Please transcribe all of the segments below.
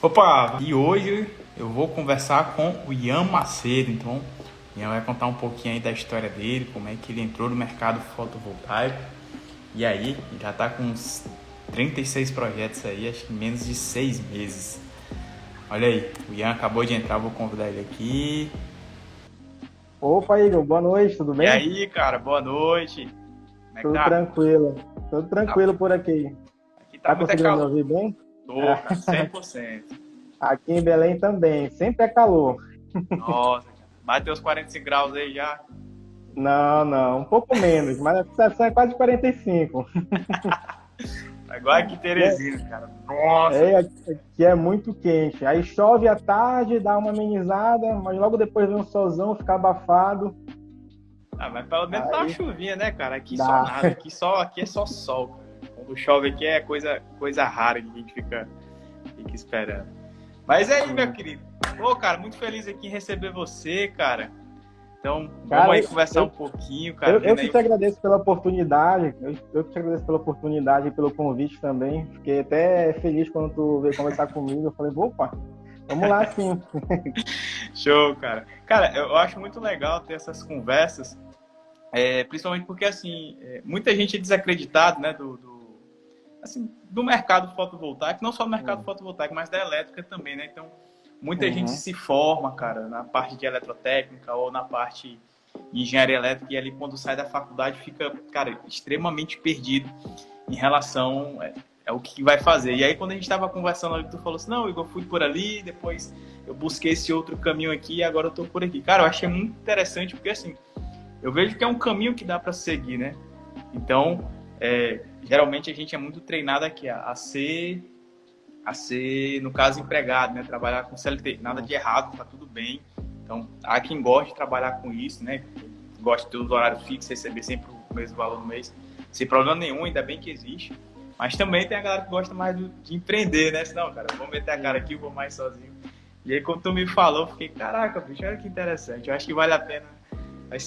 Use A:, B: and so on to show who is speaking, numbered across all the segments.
A: Opa, e hoje eu vou conversar com o Ian Macedo. Então, o Ian vai contar um pouquinho aí da história dele, como é que ele entrou no mercado fotovoltaico. E aí, já tá com uns 36 projetos aí, acho que em menos de 6 meses. Olha aí, o Ian acabou de entrar, vou convidar ele aqui.
B: Opa, Igor, boa noite, tudo
A: E
B: bem?
A: aí, cara, boa noite. Como é que
B: Tudo
A: tá?
B: tranquilo, tudo
A: Tá-
B: tranquilo por aqui.
A: Aqui tá
B: Tá
A: muito
B: conseguindo me
A: calor.
B: ouvir bem?
A: Tô, cara, 100%.
B: Aqui em Belém também, sempre é calor.
A: Nossa, cara. Bateu os 45 graus aí já.
B: Não, não, um pouco menos, mas a sensação é quase 45.
A: Tá igual aqui em
B: E é,
A: Teresina, cara. Nossa.
B: aqui é muito quente. Aí chove à tarde, dá uma amenizada, mas logo depois vem um solzão, fica abafado.
A: Ah, mas pelo menos dá uma
B: Aí
A: chuvinha, né, cara? Aqui só
B: dá.
A: nada. Aqui é só sol, cara. Quando chove aqui é coisa rara que a gente fica esperando. Mas é aí, meu
B: Sim.
A: querido. Pô, cara, muito feliz aqui em receber você, cara. Então, vamos
B: Cara,
A: aí conversar um
B: eu,
A: pouquinho, cara.
B: eu
A: Vendo
B: que
A: aí.
B: te agradeço pela oportunidade, eu que te agradeço pela oportunidade e pelo convite também. Fiquei até feliz quando tu veio conversar comigo. Eu falei, opa, vamos lá sim.
A: Show, cara. Cara, eu acho muito legal ter essas conversas, principalmente porque, assim, muita gente é desacreditado, né, assim, do mercado fotovoltaico, não só do mercado fotovoltaico, mas da elétrica também, né? Então, muita gente
B: Uhum,
A: se forma, cara, na parte de eletrotécnica ou na parte de engenharia elétrica e ali quando sai da faculdade fica, cara, extremamente perdido em relação ao que vai fazer. E aí quando a gente estava conversando ali, tu falou assim, não, Igor, eu fui por ali, depois eu busquei esse outro caminho aqui e agora eu tô por aqui. Cara, eu achei muito interessante porque assim, eu vejo que é um caminho que dá para seguir, né? Então, geralmente a gente é muito treinado aqui a ser, no caso, empregado, né? Trabalhar com CLT. Nada
B: uhum.
A: de errado, tá tudo bem. Então, há quem goste de trabalhar com isso, né? Gosta de ter os horários fixos, receber sempre o mesmo valor no mês, sem problema nenhum, ainda bem que existe. Mas também tem a galera que gosta mais de empreender, né? Senão, cara, vou meter a cara
B: Sim.
A: aqui, vou mais sozinho. E aí, quando tu me falou, eu fiquei, caraca, bicho, olha que interessante. Eu acho que vale a pena.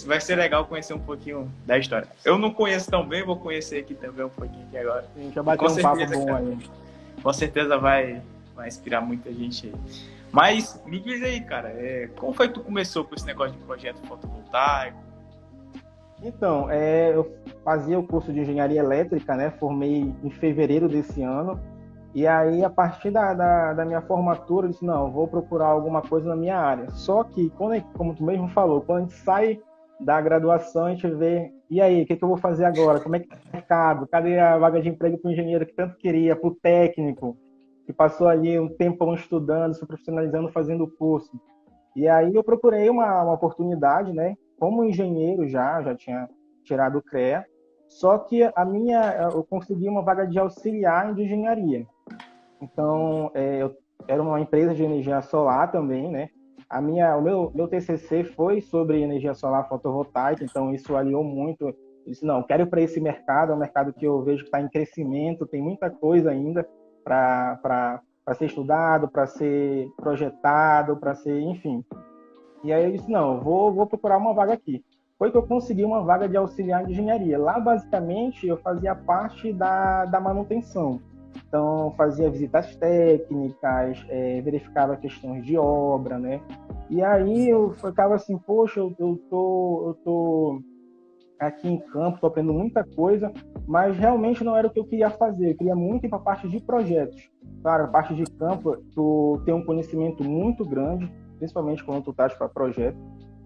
A: Vai ser legal conhecer um pouquinho da história. Eu não conheço tão bem, vou conhecer aqui também um pouquinho aqui agora.
B: A gente já
A: E com
B: bateu um papo
A: certeza,
B: bom
A: cara,
B: aí.
A: com certeza vai inspirar muita gente aí. Mas me diz aí, cara, como foi que tu começou com esse negócio de projeto fotovoltaico?
B: Então, eu fazia o curso de engenharia elétrica, né? Formei em fevereiro desse ano. E aí, a partir da minha formatura, eu disse, não, eu vou procurar alguma coisa na minha área. Só que, como tu mesmo falou, quando a gente sai da graduação, a gente vê, e aí, o que eu vou fazer agora? Como é que é o mercado? Cadê a vaga de emprego para o engenheiro que tanto queria, para o técnico, que passou ali um tempão estudando, se profissionalizando, fazendo o curso? E aí eu procurei uma oportunidade, né? Como engenheiro já tinha tirado o CREA, só que eu consegui uma vaga de auxiliar de engenharia. Então, eu era uma empresa de energia solar também, né? O meu TCC foi sobre energia solar fotovoltaica, então isso aliou muito. Eu disse, não, quero ir para esse mercado, é um mercado que eu vejo que está em crescimento, tem muita coisa ainda para ser estudado, para ser projetado, para ser, enfim. E aí eu disse, não, eu vou procurar uma vaga aqui. Foi que eu consegui uma vaga de auxiliar de engenharia. Lá, basicamente, eu fazia parte da manutenção. Então, fazia visitas técnicas, verificava questões de obra, né? E aí eu ficava assim, poxa, eu tô aqui em campo, estou aprendendo muita coisa, mas realmente não era o que eu queria fazer. Eu queria muito ir para a parte de projetos. Claro, a parte de campo, tu tem um conhecimento muito grande, principalmente quando tu estás para projeto,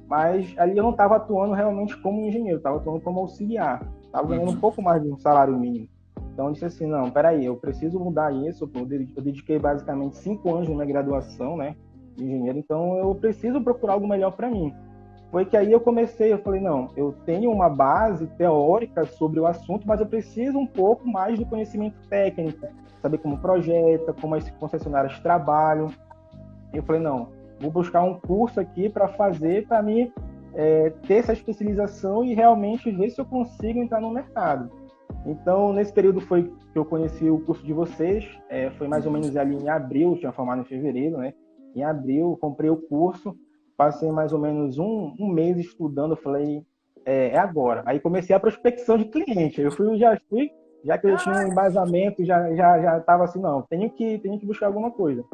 B: mas ali eu não estava atuando realmente como engenheiro, estava atuando como auxiliar, estava ganhando um
A: Uhum.
B: pouco mais de um salário mínimo. Então eu disse assim, não, peraí, eu preciso mudar isso, eu dediquei basicamente 5 anos na minha graduação, né, de engenheiro, então eu preciso procurar algo melhor para mim. Foi que aí eu falei, não, eu tenho uma base teórica sobre o assunto, mas eu preciso um pouco mais de conhecimento técnico, saber como projeta, como as concessionárias trabalham. Eu falei, não, vou buscar um curso aqui para fazer, para mim ter essa especialização e realmente ver se eu consigo entrar no mercado. Então, nesse período foi que eu conheci o curso de vocês, foi mais ou menos ali em abril, eu tinha formado em fevereiro, né? Em abril, comprei o curso, passei mais ou menos um mês estudando, falei, é agora. Aí comecei a prospecção de cliente, já que eu tinha um
A: Caraca,
B: embasamento, já estava assim, não, tenho que buscar alguma coisa.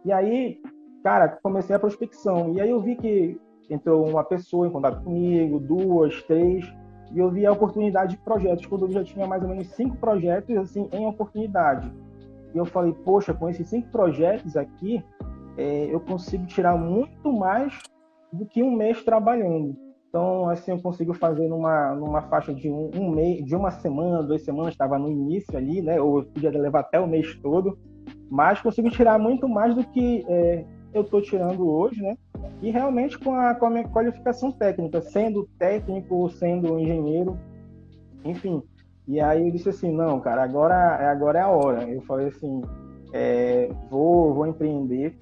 B: E aí, cara, comecei a prospecção. E aí eu vi que entrou uma pessoa em contato comigo, duas, três, e eu vi a oportunidade de projetos, quando eu já tinha mais ou menos 5 projetos, assim, em oportunidade. E eu falei, poxa, com esses 5 projetos aqui, eu consigo tirar muito mais do que um mês trabalhando. Então, assim, eu consigo fazer numa faixa de um mês, de uma semana, 2 semanas, estava no início ali, né? Ou eu podia levar até o mês todo, mas consigo tirar muito mais do que eu estou tirando hoje, né? E realmente com a minha qualificação técnica, sendo técnico, sendo engenheiro, enfim. E aí eu disse assim, não, cara, agora é a hora. Eu falei assim, vou empreender.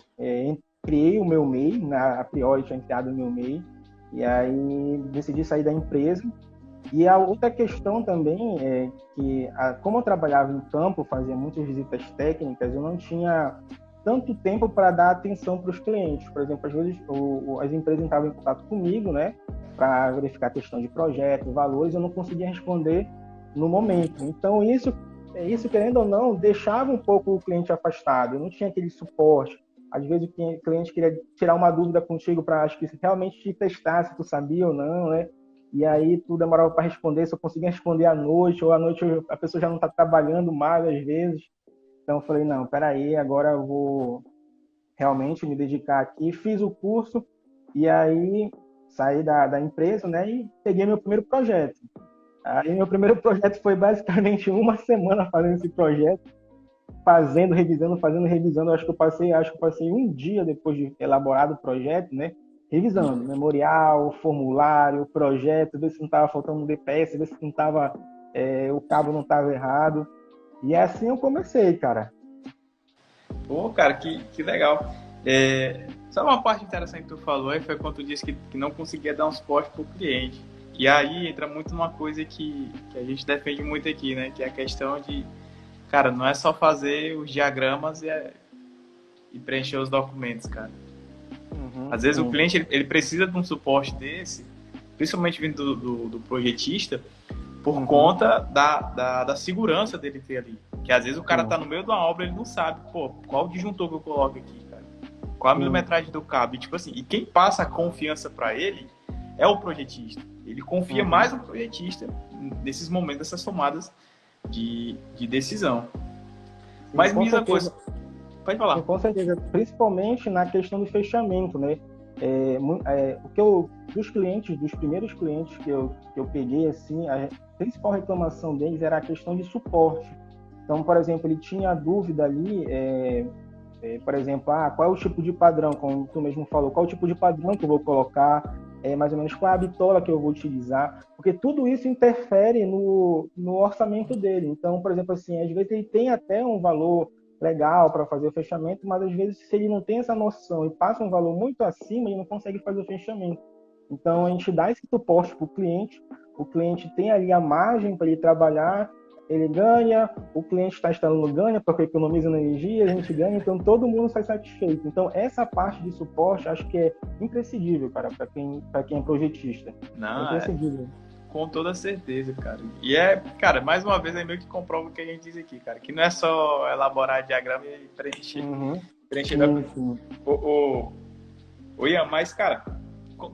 B: Criei o meu MEI, a priori tinha criado o meu MEI, e aí decidi sair da empresa. E a outra questão também é que, como eu trabalhava em campo, fazia muitas visitas técnicas, eu não tinha tanto tempo para dar atenção para os clientes. Por exemplo, às vezes as empresas entravam em contato comigo, né, para verificar a questão de projeto, valores, eu não conseguia responder no momento. Então, isso, querendo ou não, deixava um pouco o cliente afastado. Eu não tinha aquele suporte. Às vezes o cliente queria tirar uma dúvida contigo para, acho que realmente te testar se tu sabia ou não, né? E aí tu demorava para responder, se eu conseguia responder à noite, ou à noite a pessoa já não está trabalhando mais às vezes. Então eu falei, não, peraí, agora eu vou realmente me dedicar aqui. Fiz o curso e aí saí da empresa, né, e peguei meu primeiro projeto. Aí meu primeiro projeto foi basicamente uma semana fazendo esse projeto, fazendo, revisando, fazendo, revisando. Acho que eu passei um dia depois de elaborado o projeto, né? Revisando memorial, formulário, projeto, ver se não estava faltando um DPS, ver se não tava, o cabo não estava errado. E assim eu comecei, cara.
A: Pô, cara, que legal. Sabe uma parte interessante que tu falou aí? Foi quando tu disse que não conseguia dar um suporte pro cliente. E aí entra muito numa coisa que a gente defende muito aqui, né? Que é a questão de, cara, não é só fazer os diagramas e preencher os documentos, cara.
B: Uhum,
A: Às vezes o
B: sim.
A: cliente ele precisa de um suporte desse, principalmente vindo do projetista, por
B: Uhum,
A: conta da segurança dele ter ali. Que às vezes o cara
B: sim,
A: tá no meio de uma obra e ele não sabe, pô, qual o disjuntor que eu coloco aqui, cara? Qual a
B: sim,
A: milimetragem do cabo? E, tipo assim, e quem passa a confiança para ele é o projetista. Ele confia
B: uhum.
A: mais no projetista nesses momentos, dessas tomadas de decisão.
B: Sim,
A: Mas me
B: com
A: diz uma
B: certeza.
A: coisa, pode
B: Sim,
A: falar.
B: com certeza, principalmente na questão do fechamento, né? Dos clientes, dos primeiros clientes que eu peguei, assim, a principal reclamação deles era a questão de suporte. Então, por exemplo, ele tinha dúvida ali, por exemplo, qual é o tipo de padrão, como tu mesmo falou, qual é o tipo de padrão que eu vou colocar, mais ou menos qual é a bitola que eu vou utilizar, porque tudo isso interfere no orçamento dele. Então, por exemplo, assim, às vezes ele tem até um valor legal para fazer o fechamento, mas às vezes se ele não tem essa noção e passa um valor muito acima, ele não consegue fazer o fechamento. Então, a gente dá esse suporte para o cliente tem ali a margem para ele trabalhar, ele ganha, o cliente está instalando ganha, porque economiza energia, a gente ganha, então todo mundo sai satisfeito. Então, essa parte de suporte acho que é imprescindível, cara, para quem é projetista. É
A: Não,
B: imprescindível.
A: com toda certeza, cara. E cara, mais uma vez é meio que comprova o que a gente diz aqui, cara. Que não é só elaborar diagrama e
B: Uhum.
A: preencher
B: Sim,
A: documento.
B: sim.
A: Ô Ian, mas, cara,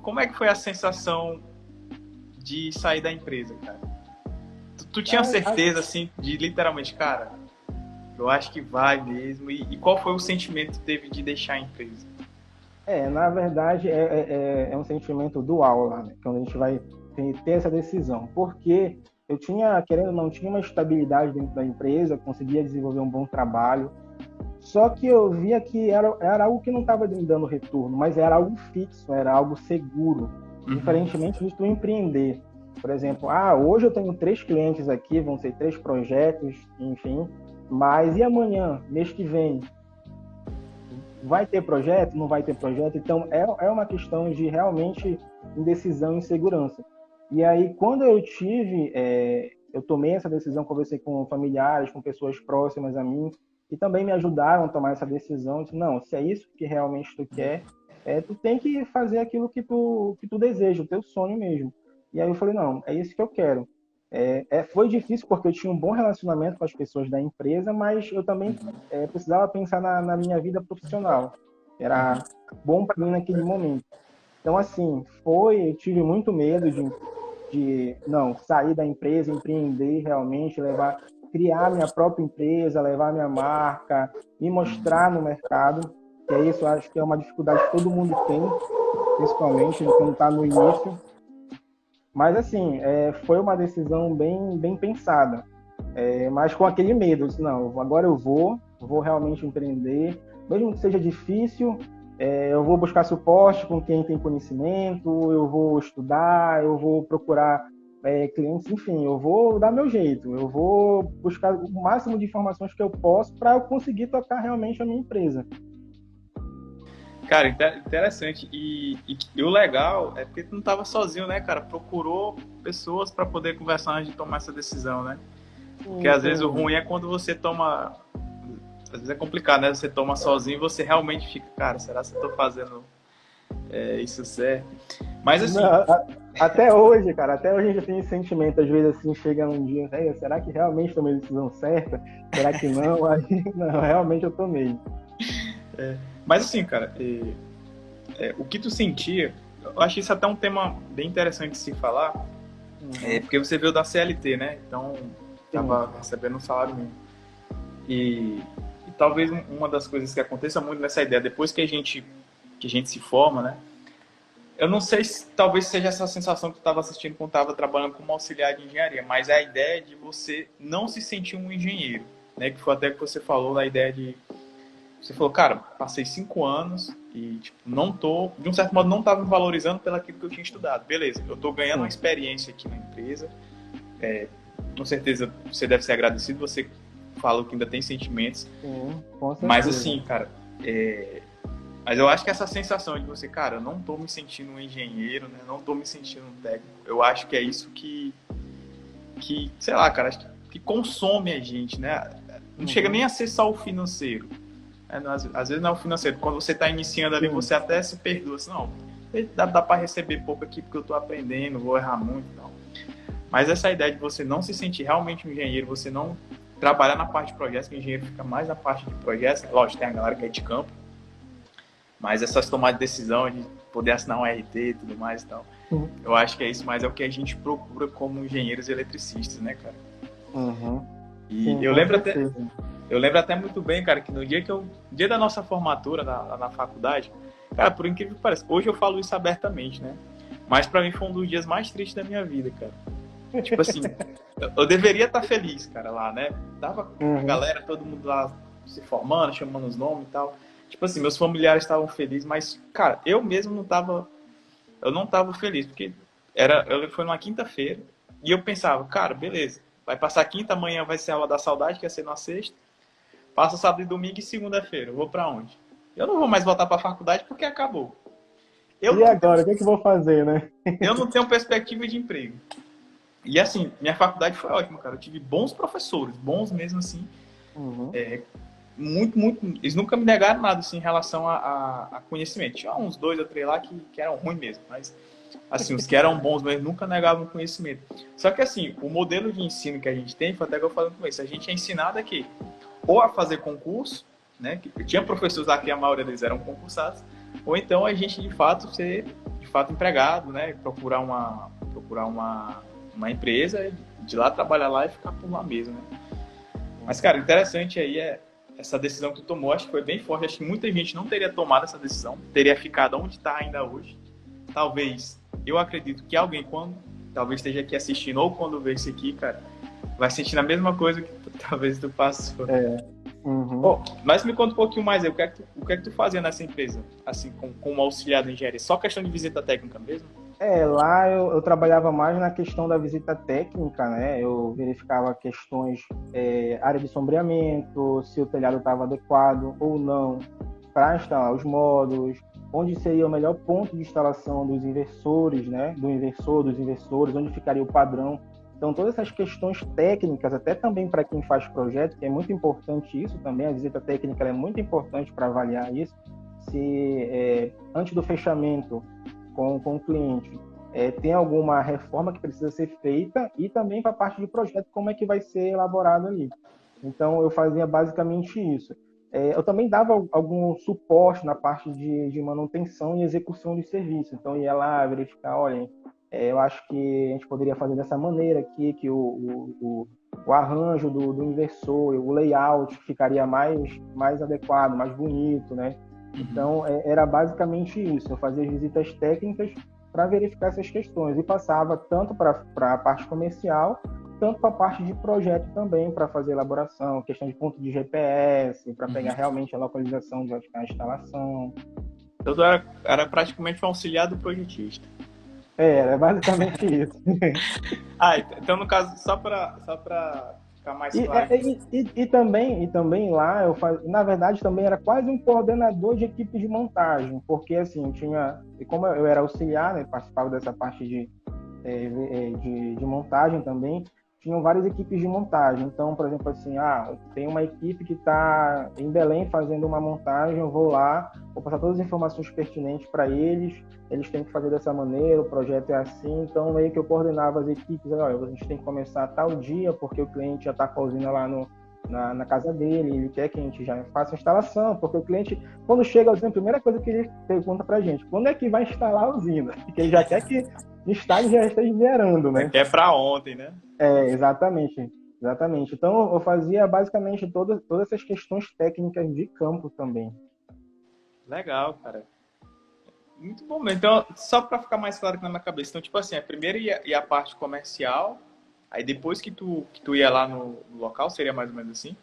A: como é que foi a sensação de sair da empresa, cara? Tu tinha certeza, assim, de literalmente, cara, eu acho que vai mesmo. E qual foi o sentimento que teve de deixar a empresa?
B: Na verdade, é um sentimento dual lá, né? Quando a gente vai ter essa decisão. Porque eu tinha, querendo ou não, tinha uma estabilidade dentro da empresa, conseguia desenvolver um bom trabalho, só que eu via que era algo que não estava me dando retorno, mas era algo fixo, era algo seguro,
A: Uhum.
B: diferentemente de tu empreender. Por exemplo, hoje eu tenho 3 clientes aqui, vão ser 3 projetos, enfim, mas e amanhã, mês que vem? Vai ter projeto? Não vai ter projeto? Então, é uma questão de realmente indecisão e insegurança. E aí, quando eu tomei essa decisão, conversei com familiares, com pessoas próximas a mim, que também me ajudaram a tomar essa decisão. Eu disse, não, se é isso que realmente tu quer, tu tem que fazer aquilo que tu deseja, o teu sonho mesmo. E aí eu falei, não, é isso que eu quero. Foi difícil porque eu tinha um bom relacionamento com as pessoas da empresa, mas eu também precisava pensar na minha vida profissional. Era bom para mim naquele momento. Então, assim, eu tive muito medo de não sair da empresa, empreender realmente, criar minha própria empresa, levar minha marca, me mostrar no mercado. Que é isso, eu acho que é uma dificuldade que todo mundo tem, principalmente quando está no início. Mas, assim, foi uma decisão bem pensada. Mas com aquele medo, disse, não, agora eu vou realmente empreender, mesmo que seja difícil, eu vou buscar suporte com quem tem conhecimento, eu vou estudar, eu vou procurar clientes, enfim, eu vou dar meu jeito, eu vou buscar o máximo de informações que eu posso para eu conseguir tocar realmente a minha empresa.
A: Cara, interessante. E o legal é porque tu não estava sozinho, né, cara? Procurou pessoas para poder conversar antes de tomar essa decisão, né? Porque às vezes o ruim é quando você toma. Às vezes é complicado, né? Você toma sozinho e você realmente fica, cara, será que eu tô fazendo isso certo? Mas assim.
B: Não, até hoje, cara, até hoje a gente tem esse sentimento, às vezes assim, chega um dia, será que realmente tomei a decisão certa? Será que não? Aí, não, realmente eu tomei.
A: Mas assim, cara, o que tu sentia, eu acho isso até um tema bem interessante de se falar, porque você veio da CLT, né? Então, tava recebendo um salário mínimo. E talvez uma das coisas que aconteça muito nessa ideia, depois que a gente se forma, né? Eu não sei se talvez seja essa sensação que tu estava assistindo quando estava trabalhando como auxiliar de engenharia, mas é a ideia de você não se sentir um engenheiro, né? Que foi até que você falou na ideia de... Você falou, cara, passei 5 anos e, tipo, de um certo modo, não estava me valorizando pelo aquilo que eu tinha estudado. Beleza, eu estou ganhando uma experiência aqui na empresa. Com certeza você deve ser agradecido, você falou que ainda tem sentimentos.
B: Com certeza.
A: Mas assim, cara, mas eu acho que essa sensação de você, cara, eu não estou me sentindo um engenheiro, né? Não estou me sentindo um técnico. Eu acho que é isso que sei lá, cara, acho que consome a gente, né? Não chega nem a ser só o financeiro. Às vezes não é o financeiro. Quando você está iniciando ali, você até se perdoa. Assim, não, dá para receber pouco aqui porque eu estou aprendendo, vou errar muito e tal. Mas essa ideia de você não se sentir realmente um engenheiro, você não trabalhar na parte de projetos, que o engenheiro fica mais na parte de projetos. Lógico, tem a galera que é de campo, mas essas tomadas de decisão, de poder assinar um RT e tudo mais e tal. Eu acho que é isso, mas é o que a gente procura como engenheiros eletricistas, né, cara? E
B: Sim,
A: eu lembro até muito bem, cara, que no dia da nossa formatura na faculdade, cara, por incrível que pareça, hoje eu falo isso abertamente, né? Mas pra mim foi um dos dias mais tristes da minha vida, cara. Tipo assim, eu deveria estar feliz, cara, lá, né? Tava a galera, todo mundo lá se formando, chamando os nomes e tal. Tipo assim, meus familiares estavam felizes, mas, cara, eu mesmo não tava feliz, porque foi numa quinta-feira, e eu pensava, cara, beleza, vai passar quinta, amanhã vai ser a aula da saudade, que ia ser na sexta, passa sábado e domingo e segunda-feira, eu vou pra onde? Eu não vou mais voltar pra faculdade porque acabou.
B: Agora, o que eu vou fazer, né?
A: Eu não tenho perspectiva de emprego. E assim, minha faculdade foi ótima, cara, eu tive bons professores, bons mesmo assim, muito, eles nunca me negaram nada assim, em relação a conhecimento. Tinha uns 2 ou 3 lá que eram ruins mesmo, mas assim, os que eram bons mesmo nunca negavam conhecimento. Só que assim, o modelo de ensino que a gente tem, foi até que eu falei com isso, a gente é ensinado aqui ou a fazer concurso, né, que tinha professores lá que a maioria deles eram concursados, ou então a gente de fato ser empregado, né, procurar uma empresa, de lá trabalhar lá e ficar por lá mesmo, né? Mas cara, interessante aí essa decisão que tu tomou, acho que foi bem forte, acho que muita gente não teria tomado essa decisão, teria ficado onde está ainda hoje. Talvez, eu acredito que alguém, quando talvez esteja aqui assistindo, ou quando ver isso aqui, cara, vai sentir a mesma coisa que talvez tu passou. Mas me conta um pouquinho mais aí, o que é que tu fazia nessa empresa, assim, como auxiliar de engenharia? Só questão de visita técnica mesmo?
B: Lá eu trabalhava mais na questão da visita técnica, né? Eu verificava questões, área de sombreamento, se o telhado estava adequado ou não para instalar os módulos, onde seria o melhor ponto de instalação dos inversores, né? Do inversor, dos inversores, onde ficaria o padrão. Então, todas essas questões técnicas, até também para quem faz projeto, que é muito importante isso também, a visita técnica é muito importante para avaliar isso, se antes do fechamento com o cliente, tem alguma reforma que precisa ser feita e também para a parte de projeto, como é que vai ser elaborado ali. Então, eu fazia basicamente isso. Eu também dava algum suporte na parte de manutenção e execução de serviço. Então, eu ia lá verificar, olha, eu acho que a gente poderia fazer dessa maneira aqui, que o arranjo do inversor, o layout ficaria mais adequado, mais bonito, né? Então, era basicamente isso. Eu fazia visitas técnicas para verificar essas questões e passava tanto para a parte comercial, tanto para a parte de projeto também, para fazer elaboração, questão de ponto de GPS, para pegar realmente a localização de onde está a instalação.
A: Então, era praticamente um auxiliar do projetista.
B: Era basicamente isso.
A: Então no caso, só para ficar mais claro.
B: E também lá, na verdade, também era quase um coordenador de equipe de montagem, porque assim, como eu era auxiliar, né, participava dessa parte de montagem também, tinham várias equipes de montagem. Então, por exemplo, assim, tem uma equipe que está em Belém fazendo uma montagem, eu vou lá, vou passar todas as informações pertinentes para eles têm que fazer dessa maneira, o projeto é assim, então meio que eu coordenava as equipes, olha, a gente tem que começar tal dia, porque o cliente já está com a usina lá na casa dele, ele quer que a gente já faça a instalação, porque o cliente, quando chega a usina, a primeira coisa que ele pergunta para a gente, quando é que vai instalar a usina? Porque ele já quer que instale já esteja gerando, né?
A: É para ontem, né?
B: Exatamente. Então, eu fazia basicamente todas essas questões técnicas de campo também.
A: Legal, cara. Muito bom mesmo. Então, só para ficar mais claro aqui na minha cabeça. Então, tipo assim, a primeira ia a parte comercial, aí depois que tu ia lá no local, seria mais ou menos assim?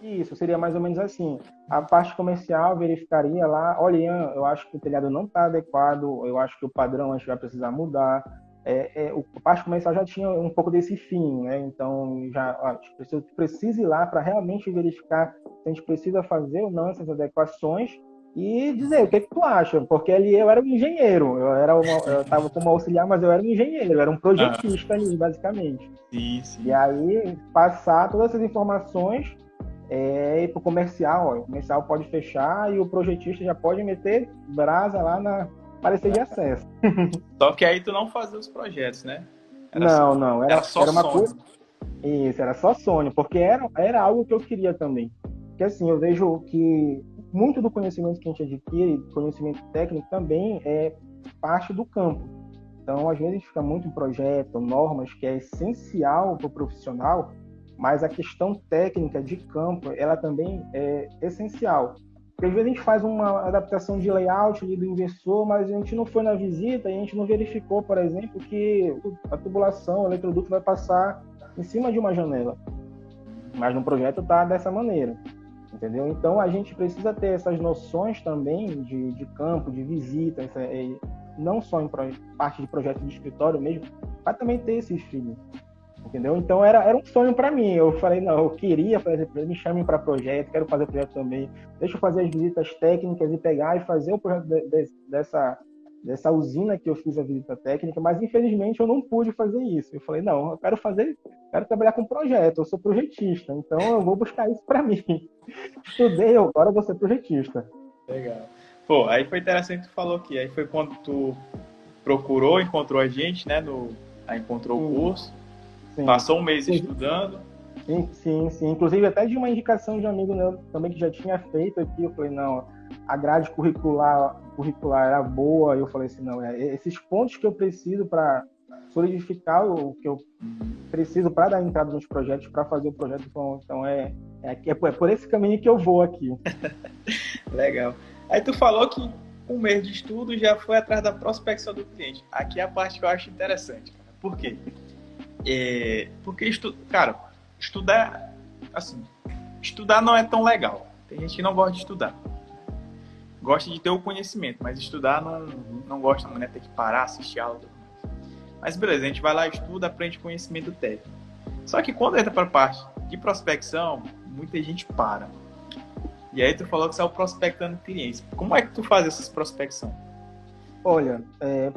B: Isso, seria mais ou menos assim. A parte comercial verificaria lá, olha, Ian, eu acho que o telhado não está adequado, eu acho que o padrão a gente vai precisar mudar. A parte comercial já tinha um pouco desse fim, né? Então, a gente precisa ir lá para realmente verificar se a gente precisa fazer ou não essas adequações e dizer o que tu acha, porque ali eu era um engenheiro, eu estava como auxiliar, mas eu era um engenheiro, eu era um projetista ali, basicamente.
A: Sim.
B: E aí, passar todas essas informações para o comercial, o comercial pode fechar e o projetista já pode meter brasa lá na parecer de acesso.
A: Só que aí tu não fazia os projetos, né?
B: Não, era uma
A: sonho.
B: coisa. Isso, era só sonho, porque era algo que eu queria também. Porque assim, eu vejo que muito do conhecimento que a gente adquire, conhecimento técnico, também é parte do campo. Então, às vezes, a gente fica muito em projeto, normas, que é essencial para o profissional, mas a questão técnica de campo, ela também é essencial. Porque às vezes a gente faz uma adaptação de layout ali do inversor, mas a gente não foi na visita e a gente não verificou, por exemplo, que a tubulação, o eletroduto vai passar em cima de uma janela. Mas no projeto está dessa maneira, entendeu? Então a gente precisa ter essas noções também de campo, de visita, não só em parte de projeto de escritório mesmo, mas também ter esse feeling. Entendeu? Então era um sonho para mim. Eu falei, não, eu queria fazer, me chamem para projeto, quero fazer projeto também. Deixa eu fazer as visitas técnicas e pegar e fazer o projeto dessa usina que eu fiz a visita técnica, mas infelizmente eu não pude fazer isso. Eu falei, não, eu quero trabalhar com projeto, eu sou projetista, então eu vou buscar isso para mim. Estudei, agora eu vou ser projetista.
A: Legal. Pô, aí foi interessante que tu falou aqui. Aí foi quando tu encontrou a gente, né? Aí encontrou o curso. Sim. Passou um mês estudando.
B: Sim. Inclusive, até de uma indicação de um amigo meu também que já tinha feito aqui, eu falei, não, a grade curricular era boa, e eu falei assim, não, esses pontos que eu preciso para solidificar o que eu preciso para dar entrada nos projetos, para fazer o projeto, então é por esse caminho que eu vou aqui. Legal.
A: Aí tu falou que um mês de estudo já foi atrás da prospecção do cliente. Aqui é a parte que eu acho interessante. Por quê? Porque, estudar, assim, estudar não é tão legal. Tem gente que não gosta de estudar. Gosta de ter o conhecimento, mas estudar não gosta, né? Tem que parar, assistir aula. Mas beleza, a gente vai lá, estuda, aprende conhecimento técnico. Só que quando entra para a parte de prospecção, muita gente para. E aí tu falou que saiu prospectando clientes. Como é que tu faz essas prospecções?
B: Olha,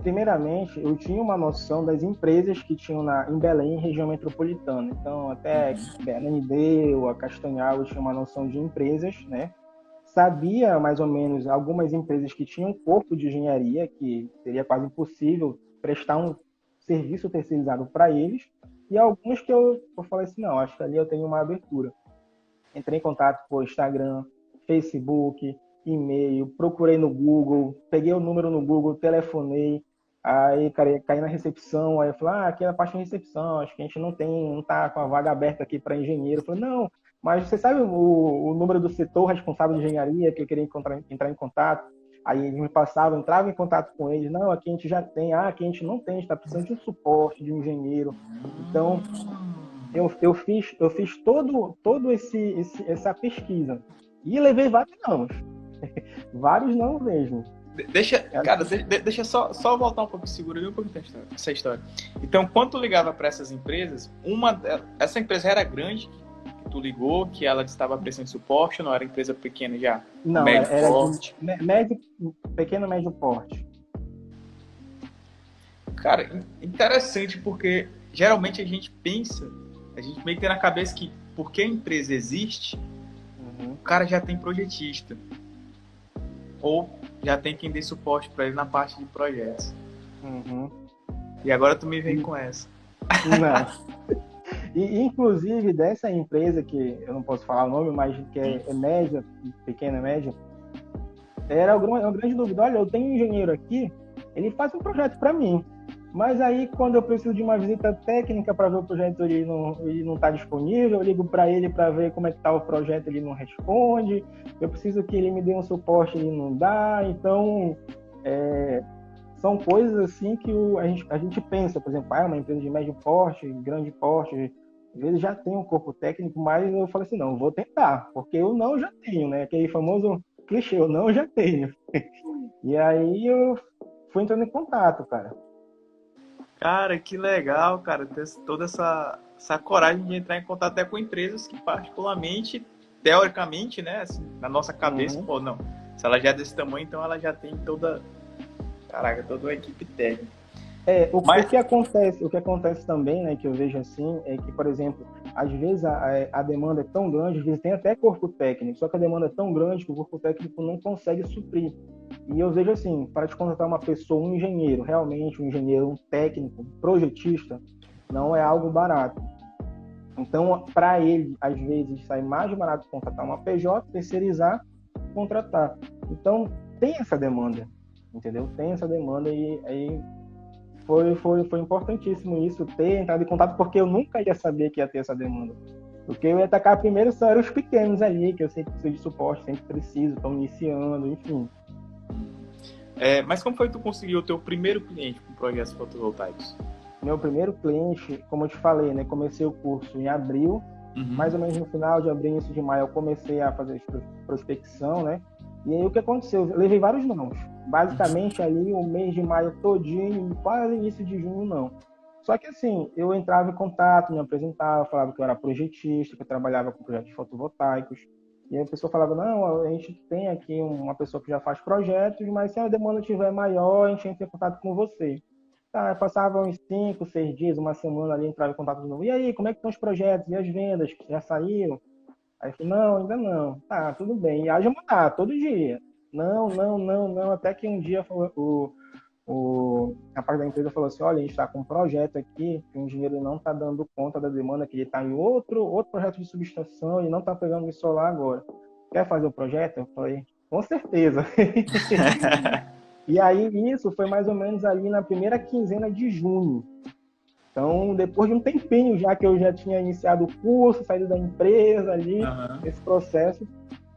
B: primeiramente, eu tinha uma noção das empresas que tinham em Belém, região metropolitana. Então, até Bernanideu, a Castanhal, eu tinha uma noção de empresas, né? Sabia, mais ou menos, algumas empresas que tinham corpo de engenharia, que seria quase impossível prestar um serviço terceirizado para eles, e alguns que eu falei assim, não, acho que ali eu tenho uma abertura. Entrei em contato por Instagram, Facebook, e-mail, procurei no Google, peguei o número no Google, telefonei, aí caí na recepção, aí eu falei, aqui é a parte de recepção, acho que a gente não tá com a vaga aberta aqui para engenheiro. Eu falei, não, mas você sabe o número do setor responsável de engenharia que eu queria entrar em contato? Aí eles me passavam, entrava em contato com eles, não, aqui a gente já tem, aqui a gente não tem, a gente está precisando de um suporte, de um engenheiro. Então, eu fiz todo essa pesquisa e levei vários não, vários não mesmo.
A: Deixa só voltar um pouco, segura um pouco essa história. Então, quando tu ligava para essas empresas, essa empresa era grande que tu ligou, que ela estava prestando suporte, ou não era empresa pequena já?
B: Não,
A: médio
B: era
A: porte?
B: pequeno, médio porte.
A: Cara, interessante porque geralmente a gente meio que tem na cabeça que porque a empresa existe, o cara já tem projetista. Ou já tem quem dê suporte para ele na parte de projetos. E agora tu me vem com essa.
B: Não. E, inclusive, dessa empresa, que eu não posso falar o nome, mas que é média, pequena, média, era uma grande dúvida. Olha, eu tenho um engenheiro aqui, ele faz um projeto para mim. Mas aí, quando eu preciso de uma visita técnica para ver o projeto, ele não está disponível, eu ligo para ele para ver como é que está o projeto, ele não responde, eu preciso que ele me dê um suporte, ele não dá. Então, são coisas assim que a gente pensa, por exemplo, uma empresa de médio porte, grande porte, às vezes já tem um corpo técnico, mas eu falo assim, não, vou tentar, porque eu não já tenho, né? Aquele famoso clichê, eu não já tenho. E aí eu fui entrando em contato, cara.
A: Cara, que legal, cara, ter toda essa coragem de entrar em contato até com empresas que particularmente, teoricamente, né, assim, na nossa cabeça, pô, não, se ela já é desse tamanho, então ela já tem toda uma equipe técnica.
B: O que acontece também, né, que eu vejo assim, é que, por exemplo, às vezes a demanda é tão grande, às vezes tem até corpo técnico, só que a demanda é tão grande que o corpo técnico não consegue suprir. E eu vejo assim, para te contratar uma pessoa, um engenheiro, realmente um engenheiro, um técnico, um projetista, não é algo barato. Então, para ele, às vezes, sai mais barato contratar uma PJ, terceirizar, contratar. Então, tem essa demanda, entendeu? Tem essa demanda e aí foi importantíssimo isso, ter entrado em contato, porque eu nunca ia saber que ia ter essa demanda. Porque eu ia atacar primeiro só eram os pequenos ali, que eu sempre preciso de suporte, sempre preciso, estão iniciando, enfim.
A: Mas como foi que tu conseguiu o teu primeiro cliente com projetos fotovoltaicos?
B: Meu primeiro cliente, como eu te falei, né, comecei o curso em abril, mais ou menos no final de abril, início de maio, eu comecei a fazer prospecção, né? E aí o que aconteceu? Eu levei vários nãos. Basicamente ali o mês de maio todinho, quase início de junho, não. Só que assim, eu entrava em contato, me apresentava, falava que eu era projetista, que eu trabalhava com projetos fotovoltaicos. E aí a pessoa falava, não, a gente tem aqui uma pessoa que já faz projetos, mas se a demanda estiver maior, a gente entra em contato com você. Tá, passava uns 5, 6 dias, uma semana ali, entrava em contato de novo. E aí, como é que estão os projetos? E as vendas? Já saíram? Aí eu falei, não, ainda não. Tá, tudo bem. E haja mandar, todo dia. Não, não, não, não. Até que um dia o rapaz da empresa falou assim, olha, a gente está com um projeto aqui, que o engenheiro não está dando conta da demanda, que ele está em outro projeto de subestação e não está pegando isso lá agora. Quer fazer o projeto? Eu falei, com certeza. E aí isso foi mais ou menos ali na primeira quinzena de junho. Então, depois de um tempinho já que eu já tinha iniciado o curso, saído da empresa ali, esse processo.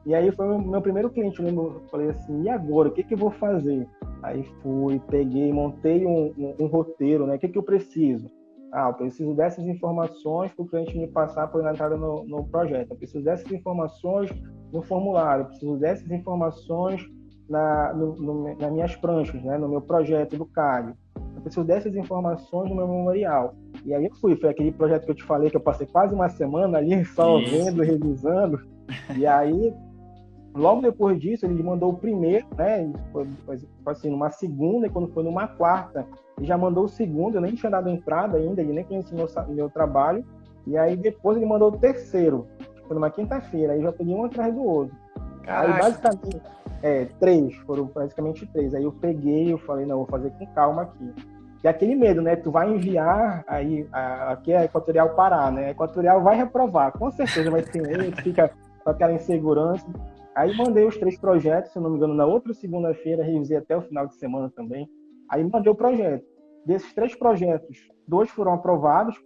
B: E aí foi o meu primeiro cliente, eu lembro, eu falei assim, e agora, o que eu vou fazer? Aí fui, peguei, montei um roteiro, né? O que eu preciso? Eu preciso dessas informações para o cliente me passar para a entrada no projeto. Eu preciso dessas informações no formulário, eu preciso dessas informações nas minhas pranchas, né? No meu projeto do CAD. Eu preciso dessas informações no meu memorial. E aí foi aquele projeto que eu te falei, que eu passei quase uma semana ali só vendo, revisando. E aí, logo depois disso, ele mandou o primeiro, né? Foi assim, numa segunda, e quando foi numa quarta, ele já mandou o segundo, eu nem tinha dado entrada ainda, ele nem conhecia meu trabalho. E aí depois ele mandou o terceiro, foi numa quinta-feira, aí já peguei um atrás do outro. Caraca. Aí basicamente, foram basicamente três. Aí eu peguei, eu falei, não, vou fazer com calma aqui. E aquele medo, né? Tu vai enviar, aí aqui é a Equatorial Pará, né? A Equatorial vai reprovar, com certeza vai ter medo, fica com aquela insegurança. Aí mandei os 3 projetos, se eu não me engano, na outra segunda-feira, revisei até o final de semana também. Aí mandei o projeto. Desses 3 projetos, 2 foram aprovados,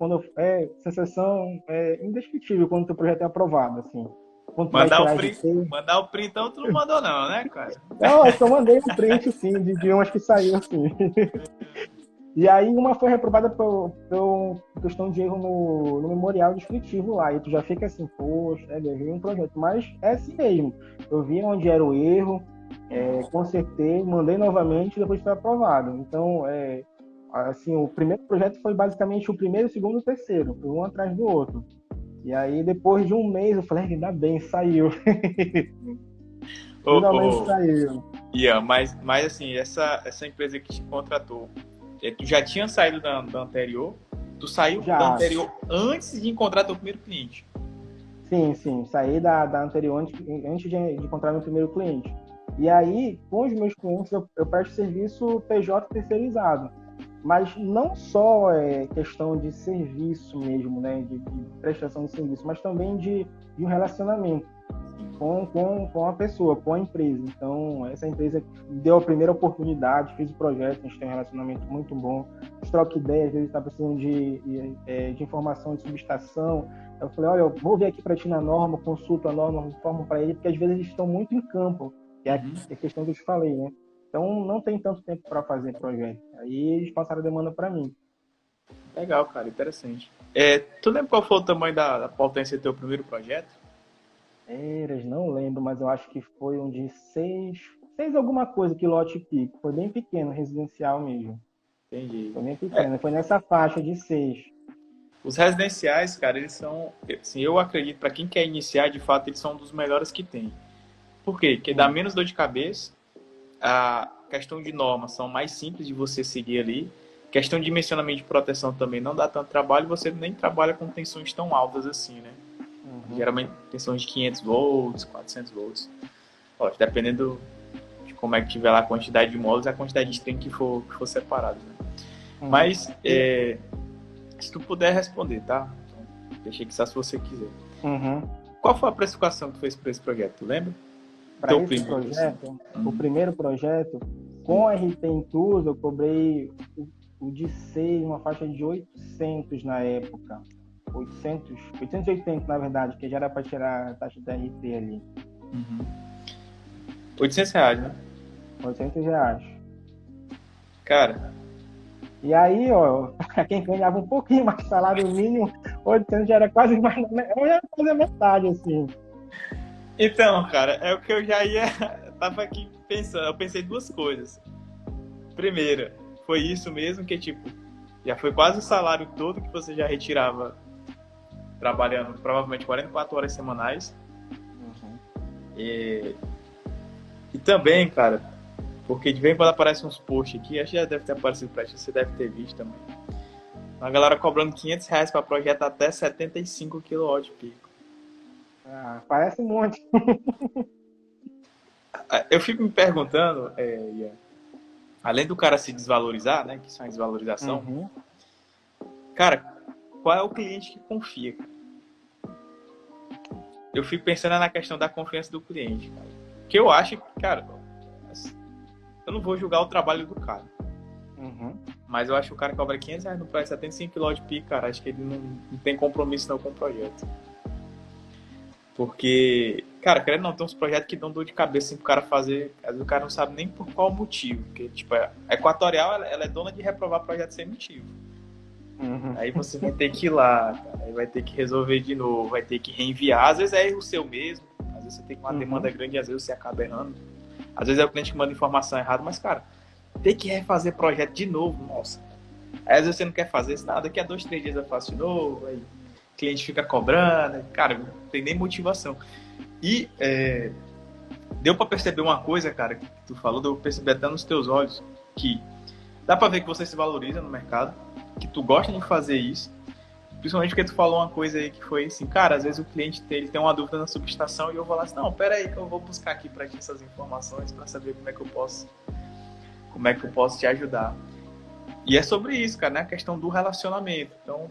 B: sensação indescritível quando o teu projeto é aprovado, assim. Quando tu vai
A: Mandar o
B: tirar
A: print,
B: RT.
A: mandar o print, então tu não mandou não, né, cara?
B: Não, eu só mandei um print, sim, de umas que saiu, assim. E aí uma foi reprovada por questão de erro no memorial descritivo lá. E tu já fica assim, poxa, errei um projeto. Mas é assim mesmo. Eu vi onde era o erro, consertei, mandei novamente e depois foi aprovado. Então, assim, o primeiro projeto foi basicamente o primeiro, o segundo e o terceiro. Foi um atrás do outro. E aí, depois de um mês, eu falei, ainda bem, saiu. Finalmente saiu.
A: Ian, mas assim, essa empresa que te contratou, tu já tinha saído da anterior? Tu saiu da anterior antes de encontrar teu primeiro cliente?
B: Sim. Saí da anterior antes de encontrar meu primeiro cliente. E aí, com os meus clientes, eu presto serviço PJ terceirizado. Mas não só questão de serviço mesmo, né? De prestação de serviço, mas também de um relacionamento com a pessoa, com a empresa. Então, essa empresa deu a primeira oportunidade, fez o projeto, a gente tem um relacionamento muito bom, a gente troca ideias, às vezes está precisando de informação de subestação. Eu falei, olha, eu vou ver aqui para ti na norma, consulto a norma, informo para ele, porque às vezes eles estão muito em campo, que é a questão que eu te falei, né? Então, não tem tanto tempo para fazer projeto. Aí eles passaram a demanda para mim.
A: Legal, cara, interessante. Tu lembra qual foi o tamanho da potência do teu primeiro projeto?
B: Não lembro, mas eu acho que foi um de 6 alguma coisa, quilowatt pico. Foi bem pequeno, residencial mesmo.
A: Entendi.
B: Foi bem pequeno, foi nessa faixa de 6.
A: Os residenciais, cara, eles são, assim, eu acredito, para quem quer iniciar, de fato, eles são um dos melhores que tem. Por quê? Porque dá menos dor de cabeça, a questão de normas são mais simples de você seguir ali, questão de dimensionamento de proteção também não dá tanto trabalho, você nem trabalha com tensões tão altas assim, né? Geralmente tensões de 500 volts, 400 volts. Lógico, dependendo de como é que tiver lá a quantidade de módulos, a quantidade de string que for separado, né? Mas, se tu puder responder, tá? Então, deixei que só se você quiser. Qual foi a precificação que tu fez para esse projeto, tu lembra?
B: Para esse projeto, o primeiro projeto, com RT incluso, eu cobrei o de 6, uma faixa de 800 na época. 880 na verdade, que já era para tirar a taxa da RT ali.
A: R$800, né?
B: R$800.
A: Cara.
B: E aí, ó, pra quem ganhava um pouquinho mais de salário mínimo, 800 já era quase a metade, assim.
A: Então, cara, é o que eu já tava aqui pensando. Eu pensei 2 coisas. Primeira, foi isso mesmo, que tipo, já foi quase o salário todo que você já retirava trabalhando provavelmente 44 horas semanais. E também, cara, porque de vez em quando aparecem uns posts aqui, acho que já deve ter aparecido pra ti, você deve ter visto também. A galera cobrando R$500 para projeto até 75 kW pico.
B: Parece um monte.
A: Eu fico me perguntando, Ian, além do cara se desvalorizar, né, que isso é uma desvalorização, cara, qual é o cliente que confia, cara? Eu fico pensando na questão da confiança do cliente, cara. Que eu acho que, cara, eu não vou julgar o trabalho do cara. Mas eu acho que o cara que cobra R$500 no preço 75 kW, cara, acho que ele não tem compromisso não com o projeto. Porque, cara, querendo não, tem uns projetos que dão dor de cabeça assim, pro cara fazer, às vezes o cara não sabe nem por qual motivo. Porque, tipo, a Equatorial, ela é dona de reprovar projeto sem motivo. Aí você vai ter que ir lá, cara, aí vai ter que resolver de novo, vai ter que reenviar. Às vezes é erro seu mesmo, às vezes você tem uma demanda grande e às vezes você acaba errando. Às vezes é o cliente que manda informação errada, mas, cara, tem que refazer projeto de novo, nossa. Aí às vezes você não quer fazer isso, nada, daqui a 2, 3 dias eu faço de novo, aí o cliente fica cobrando, cara, não tem nem motivação. E deu pra perceber uma coisa, cara, que tu falou, deu pra perceber até nos teus olhos, que dá pra ver que você se valoriza no mercado, que tu gosta de fazer isso, principalmente porque tu falou uma coisa aí que foi assim, cara, às vezes o cliente ele tem uma dúvida na subestação e eu vou lá assim, não, pera aí que eu vou buscar aqui pra ti essas informações pra saber como é que eu posso te ajudar. E é sobre isso, cara, né? A questão do relacionamento. Então,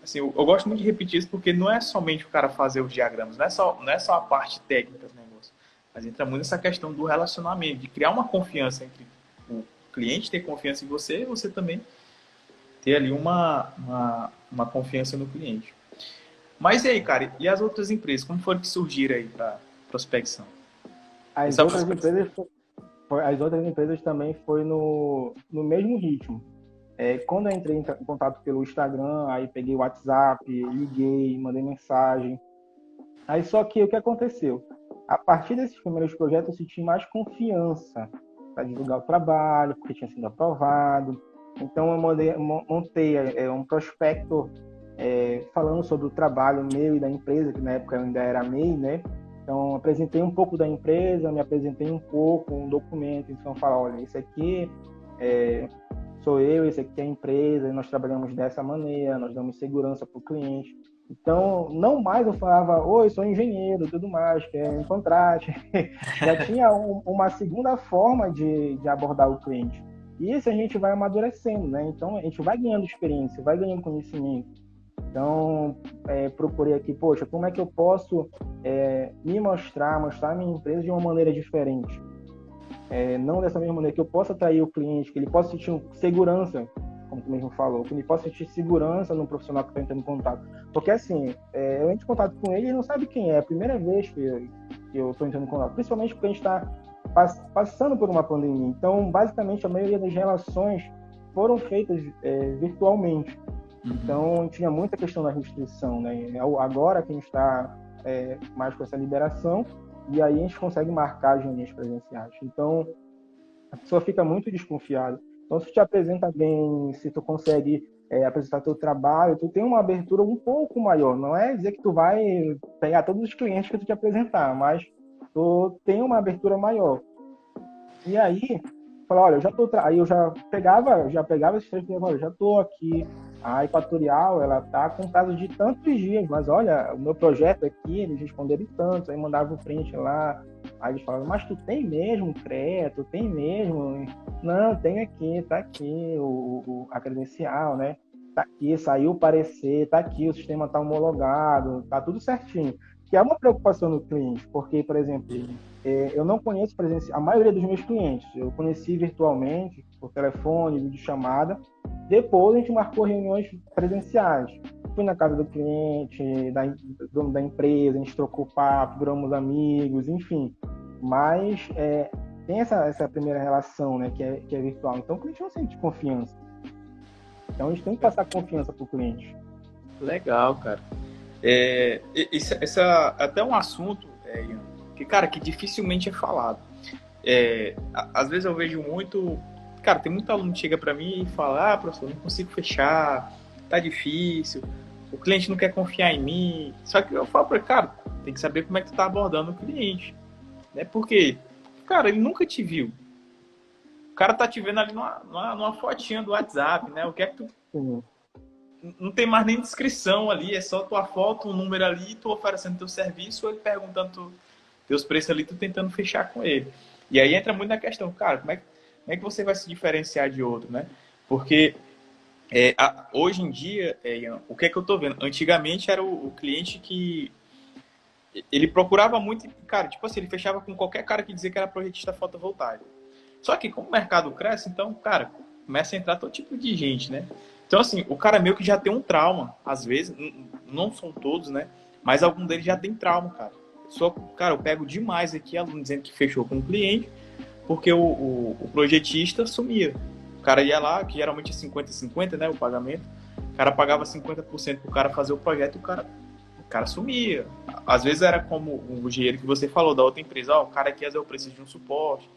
A: assim, eu gosto muito de repetir isso porque não é somente o cara fazer os diagramas, não é só a parte técnica do negócio, mas entra muito essa questão do relacionamento, de criar uma confiança entre o cliente ter confiança em você e você também ter ali uma confiança no cliente. Mas e aí, cara, e as outras empresas? Como foram que surgiram aí para prospecção?
B: As
A: Essa
B: outras
A: prospecção.
B: empresas, as outras empresas também foi no mesmo ritmo. Quando eu entrei em contato pelo Instagram, aí peguei o WhatsApp, liguei, mandei mensagem. Aí só que o que aconteceu? A partir desses primeiros projetos eu senti mais confiança para divulgar o trabalho, porque tinha sido aprovado. Então montei um prospecto falando sobre o trabalho meu e da empresa, que na época eu ainda era MEI, né? Então apresentei um pouco da empresa, me apresentei um pouco, um documento, então fala, olha, isso aqui sou eu, esse aqui é a empresa, e nós trabalhamos dessa maneira, nós damos segurança para o cliente. Então, não mais eu falava, oi, sou engenheiro, tudo mais, quer me contrate. Já tinha uma segunda forma de abordar o cliente. E isso a gente vai amadurecendo, né? Então, a gente vai ganhando experiência, vai ganhando conhecimento. Então, procurei aqui, poxa, como é que eu posso me mostrar a minha empresa de uma maneira diferente? Não dessa mesma maneira, que eu possa atrair o cliente, que ele possa sentir segurança, como tu mesmo falou, que ele possa sentir segurança no profissional que está entrando em contato. Porque assim, eu entro em contato com ele e não sabe quem é, a primeira vez que eu estou entrando em contato, principalmente porque a gente está passando por uma pandemia. Então, basicamente, a maioria das relações foram feitas virtualmente. Então, tinha muita questão da restrição, né? Agora que a gente está mais com essa liberação, e aí a gente consegue marcar as reuniões presenciais. Então, a pessoa fica muito desconfiada. Então, se tu te apresenta bem, se tu consegue apresentar teu trabalho, tu tem uma abertura um pouco maior. Não é dizer que tu vai pegar todos os clientes que tu te apresentar, mas tu tem uma abertura maior. E aí, falei, olha, aí eu já pegava esses três e falei, olha, já tô aqui. A Equatorial, ela tá com prazo de tantos dias, mas olha, o meu projeto aqui, eles responderam tanto, aí mandava o print lá, aí eles falavam, mas tu tem mesmo CREA, tu tem mesmo? Não, tem aqui, tá aqui a credencial, né? Tá aqui, saiu o parecer, tá aqui, o sistema tá homologado, tá tudo certinho. Que é uma preocupação do cliente, porque, por exemplo, eu não conheço a maioria dos meus clientes, eu conheci virtualmente, por telefone, videochamada. Depois a gente marcou reuniões presenciais. Fui na casa do cliente, dono da empresa, a gente trocou papo, viramos amigos, enfim. Mas tem essa primeira relação, né, que é virtual. Então o cliente não sente confiança. Então a gente tem que passar confiança para o cliente.
A: Legal, cara. Esse é até um assunto, Ian, que, cara, que dificilmente é falado. Às vezes eu vejo muito... Cara, tem muito aluno que chega para mim e fala, professor, não consigo fechar, tá difícil, o cliente não quer confiar em mim. Só que eu falo para ele, cara, tem que saber como é que tu tá abordando o cliente. Né? Porque, cara, ele nunca te viu. O cara tá te vendo ali numa fotinha do WhatsApp, né? O que é que tu...
B: Sim.
A: Não tem mais nem descrição ali, é só tua foto, um número ali, tu oferecendo teu serviço, ele perguntando teus preços ali, tu tentando fechar com ele. E aí entra muito na questão, cara, como é que você vai se diferenciar de outro, né? Porque hoje em dia, Ian, o que é que eu tô vendo? Antigamente era o cliente que ele procurava muito, cara, tipo assim, ele fechava com qualquer cara que dizia que era projetista fotovoltaico. Só que como o mercado cresce, então, cara, começa a entrar todo tipo de gente, né? Então, assim, o cara meio que já tem um trauma, às vezes, não são todos, né? Mas algum deles já tem trauma, cara. Cara, eu pego demais aqui aluno dizendo que fechou com o cliente, porque o projetista sumia. O cara ia lá, que geralmente é 50-50, né, o pagamento. O cara pagava 50% pro cara fazer o projeto e o cara sumia. Às vezes era como o engenheiro que você falou da outra empresa, o cara aqui às vezes eu preciso de um suporte.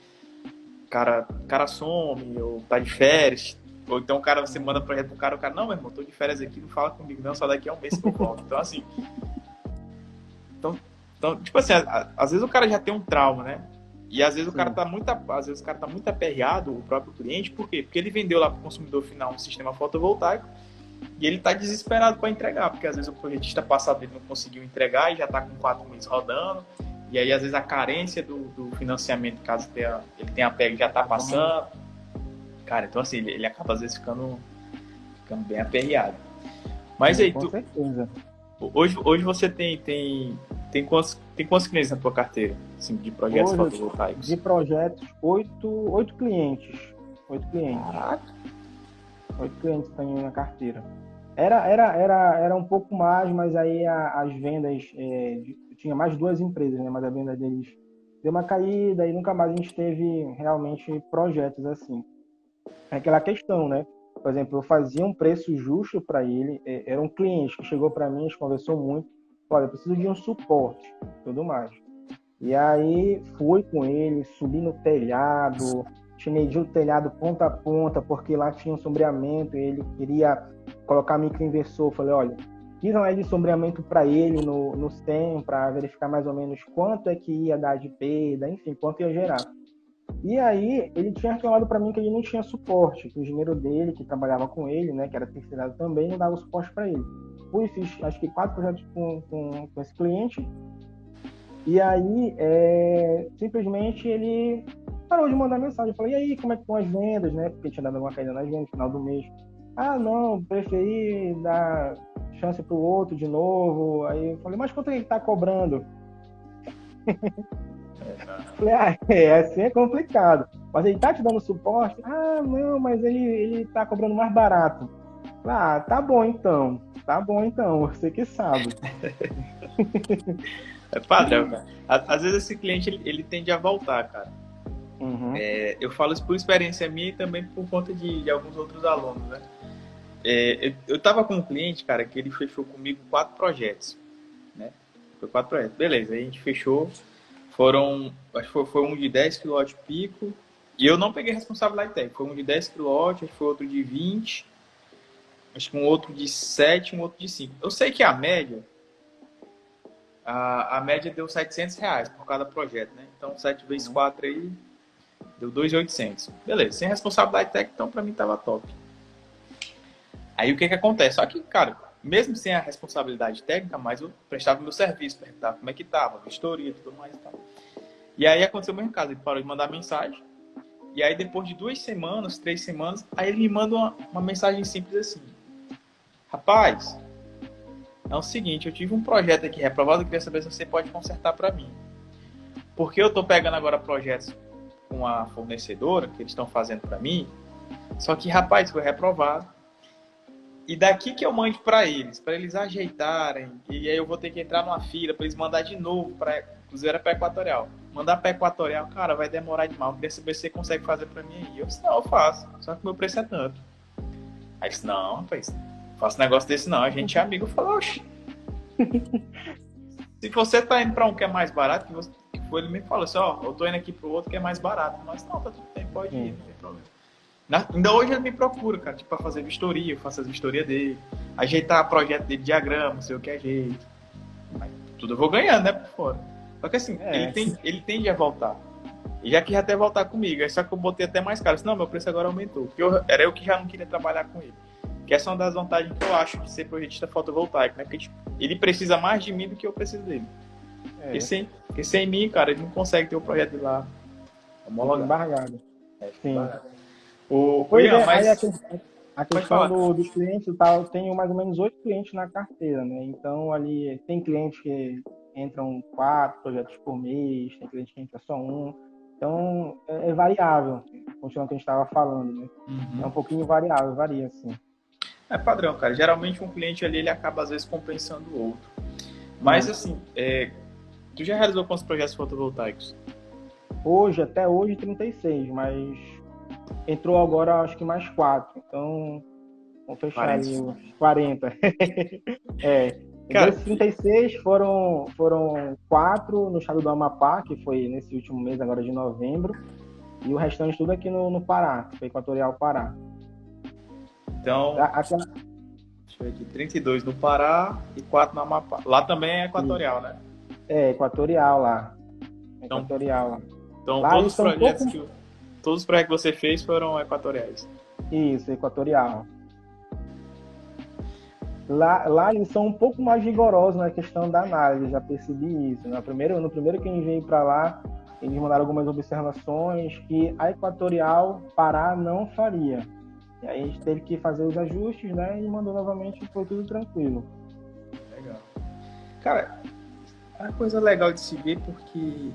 A: O cara some, ou tá de férias. Ou então você manda projeto pro cara, o cara, não, meu irmão, tô de férias aqui, não fala comigo não, só daqui a um mês que eu volto. Então, assim... Então, tipo assim, às vezes o cara já tem um trauma, né? E às vezes o cara tá muito aperreado, o próprio cliente, por quê? Porque ele vendeu lá para o consumidor final um sistema fotovoltaico e ele tá desesperado para entregar, porque às vezes o projetista passado ele não conseguiu entregar e já tá com 4 meses rodando, e aí às vezes a carência do financiamento, caso ele tenha pego, já tá passando, Cara, então assim, ele acaba às vezes ficando bem aperreado. Mas aí,
B: Com certeza.
A: hoje você tem quantos clientes na tua carteira, assim, de projetos
B: Hoje,
A: fotovoltaicos?
B: de projetos, oito clientes. Oito clientes.
A: Caraca.
B: Oito clientes tenho na carteira. Era um pouco mais, mas aí as vendas, tinha mais duas empresas, né? Mas a venda deles deu uma caída e nunca mais a gente teve realmente projetos assim. É aquela questão, né? Por exemplo, eu fazia um preço justo para ele, era um cliente que chegou para mim, a gente conversou muito, olha, eu preciso de um suporte, tudo mais. E aí fui com ele, subi no telhado, medi o telhado ponta a ponta, porque lá tinha um sombreamento, e ele queria colocar microinversor. Falei, olha, fiz uma de sombreamento para ele no SEM, para verificar mais ou menos quanto é que ia dar de perda, enfim, quanto ia gerar. E aí ele tinha reclamado para mim que ele não tinha suporte, que o engenheiro dele, que trabalhava com ele, né, que era terceirado também, não dava suporte para ele. Fui, fiz acho que 4 projetos com esse cliente, e aí, simplesmente ele parou de mandar mensagem. Eu falei, e aí, como é que estão as vendas, né? Porque tinha dado uma caída nas vendas no final do mês. Ah, não, preferi dar chance pro outro de novo. Aí eu falei, mas quanto é que ele tá cobrando? Falei, assim é complicado. Mas ele tá te dando suporte? Ah, não, mas ele tá cobrando mais barato. Ah, tá bom então. Tá bom então, você que sabe.
A: É padrão, cara. Às vezes esse cliente, ele tende a voltar, cara.
B: Uhum.
A: Eu falo isso por experiência minha e também por conta de alguns outros alunos, né? Eu tava com um cliente, cara, que ele fechou comigo 4 projetos, né? Foi 4 projetos. Beleza, aí a gente fechou. Acho que foi um de 10 kW pico. E eu não peguei responsabilidade técnica. Foi um de 10 kW, acho que foi outro de 20. Acho que um outro de 7, um outro de 5. Eu sei que a média deu R$ 700 por cada projeto, né? Então 7 vezes 4 aí deu 2.800. Beleza, sem responsabilidade técnica, então pra mim tava top. Aí o que acontece? Só que, cara, mesmo sem a responsabilidade técnica, mas eu prestava meu serviço, perguntava como é que tava, vistoria e tudo mais e tal. E aí aconteceu o mesmo caso, ele parou de mandar mensagem. E aí depois de 2 semanas, 3 semanas, aí ele me manda uma mensagem simples assim: rapaz, é o seguinte, eu tive um projeto aqui reprovado, eu queria saber se você pode consertar para mim. Porque eu tô pegando agora projetos com a fornecedora, que eles estão fazendo para mim, só que, rapaz, foi reprovado. E daqui que eu mande para eles ajeitarem, e aí eu vou ter que entrar numa fila para eles mandar de novo, inclusive era para Equatorial. Mandar para Equatorial, cara, vai demorar demais, eu queria saber se você consegue fazer para mim aí. Eu disse, não, eu faço, só que meu preço é tanto. Aí eu disse, não, rapaz, não faço negócio desse não, a gente é amigo. Eu falei, oxi, se você tá indo para um que é mais barato, que foi, ele me falou assim, ó, eu tô indo aqui pro outro que é mais barato. Mas não, tá tudo bem, pode ir, não tem problema. Ainda hoje ele me procura, cara, tipo, pra fazer vistoria, eu faço as vistorias dele, ajeitar o projeto dele, diagrama, não sei o que ajeito. Mas tudo eu vou ganhando, né, por fora. Só que assim, ele tende a voltar. E já quis até voltar comigo, só que eu botei até mais caro. Não, meu preço agora aumentou. Porque era eu que já não queria trabalhar com ele. Que essa é uma das vantagens que eu acho de ser projetista fotovoltaico, né? Porque tipo, ele precisa mais de mim do que eu preciso dele. Porque sem mim, cara, ele não consegue ter o projeto de lá homologado.
B: Embargado. Sim.
A: Pois Ian,
B: aí
A: mas...
B: a questão dos clientes e tal, eu tenho mais ou menos 8 clientes na carteira, né? Então ali tem clientes que entram 4 projetos por mês, tem cliente que entra só um. Então é variável, continuando o que a gente estava falando, né? É um pouquinho variável, varia assim.
A: É padrão, cara. Geralmente um cliente ali ele acaba às vezes compensando o outro. Mas assim, tu já realizou quantos projetos fotovoltaicos?
B: Até hoje 36, mas entrou agora acho que mais 4. Então vamos fechar 40. Ali os 40. Cara, desses 36 foram 4 no estado do Amapá, que foi nesse último mês, agora de novembro, e o restante tudo aqui no Pará, que foi Equatorial Pará.
A: Então, deixa eu ver aqui, 32 no Pará e 4 no Amapá. Lá também é Equatorial, né?
B: Equatorial lá. Equatorial lá.
A: Então lá todos os projetos que você fez foram equatoriais.
B: Isso, Equatorial. Lá eles são um pouco mais rigorosos na questão da análise, já percebi isso. No primeiro que eu enviei para lá, eles mandaram algumas observações que a Equatorial Pará não faria. E aí a gente teve que fazer os ajustes, né? E mandou novamente, foi tudo tranquilo.
A: Legal. Cara, é uma coisa legal de se ver porque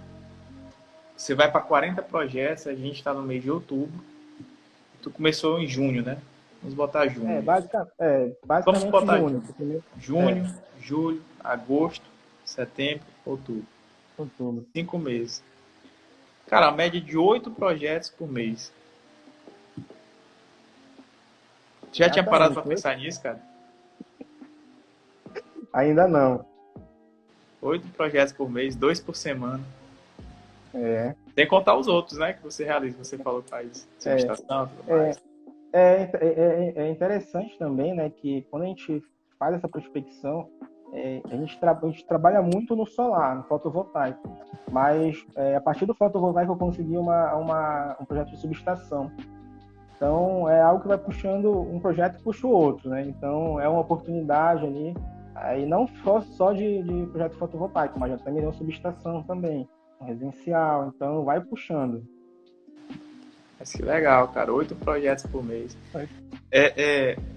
A: você vai para 40 projetos, a gente está no mês de outubro. Tu começou em junho, né? Vamos botar junho.
B: Basicamente
A: Vamos botar
B: junho.
A: Junho, julho, agosto, setembro, outubro.
B: Outubro.
A: 5 meses. Cara, a média de 8 projetos por mês. Já tinha parado para pensar nisso, cara?
B: Ainda não.
A: 8 projetos por mês, 2 por semana.
B: É.
A: Sem contar os outros, né? Que você realiza. Você falou que faz subestação, tudo mais.
B: É interessante também, né? Que quando a gente faz essa prospecção, a gente trabalha muito no solar, no fotovoltaico. Mas a partir do fotovoltaico eu consegui um projeto de subestação. Então é algo que vai puxando, um projeto puxa o outro, né? Então é uma oportunidade ali. Aí não só de projeto fotovoltaico, mas já também tem uma subestação também, um residencial. Então vai puxando.
A: Mas que legal, cara. 8 projetos por mês.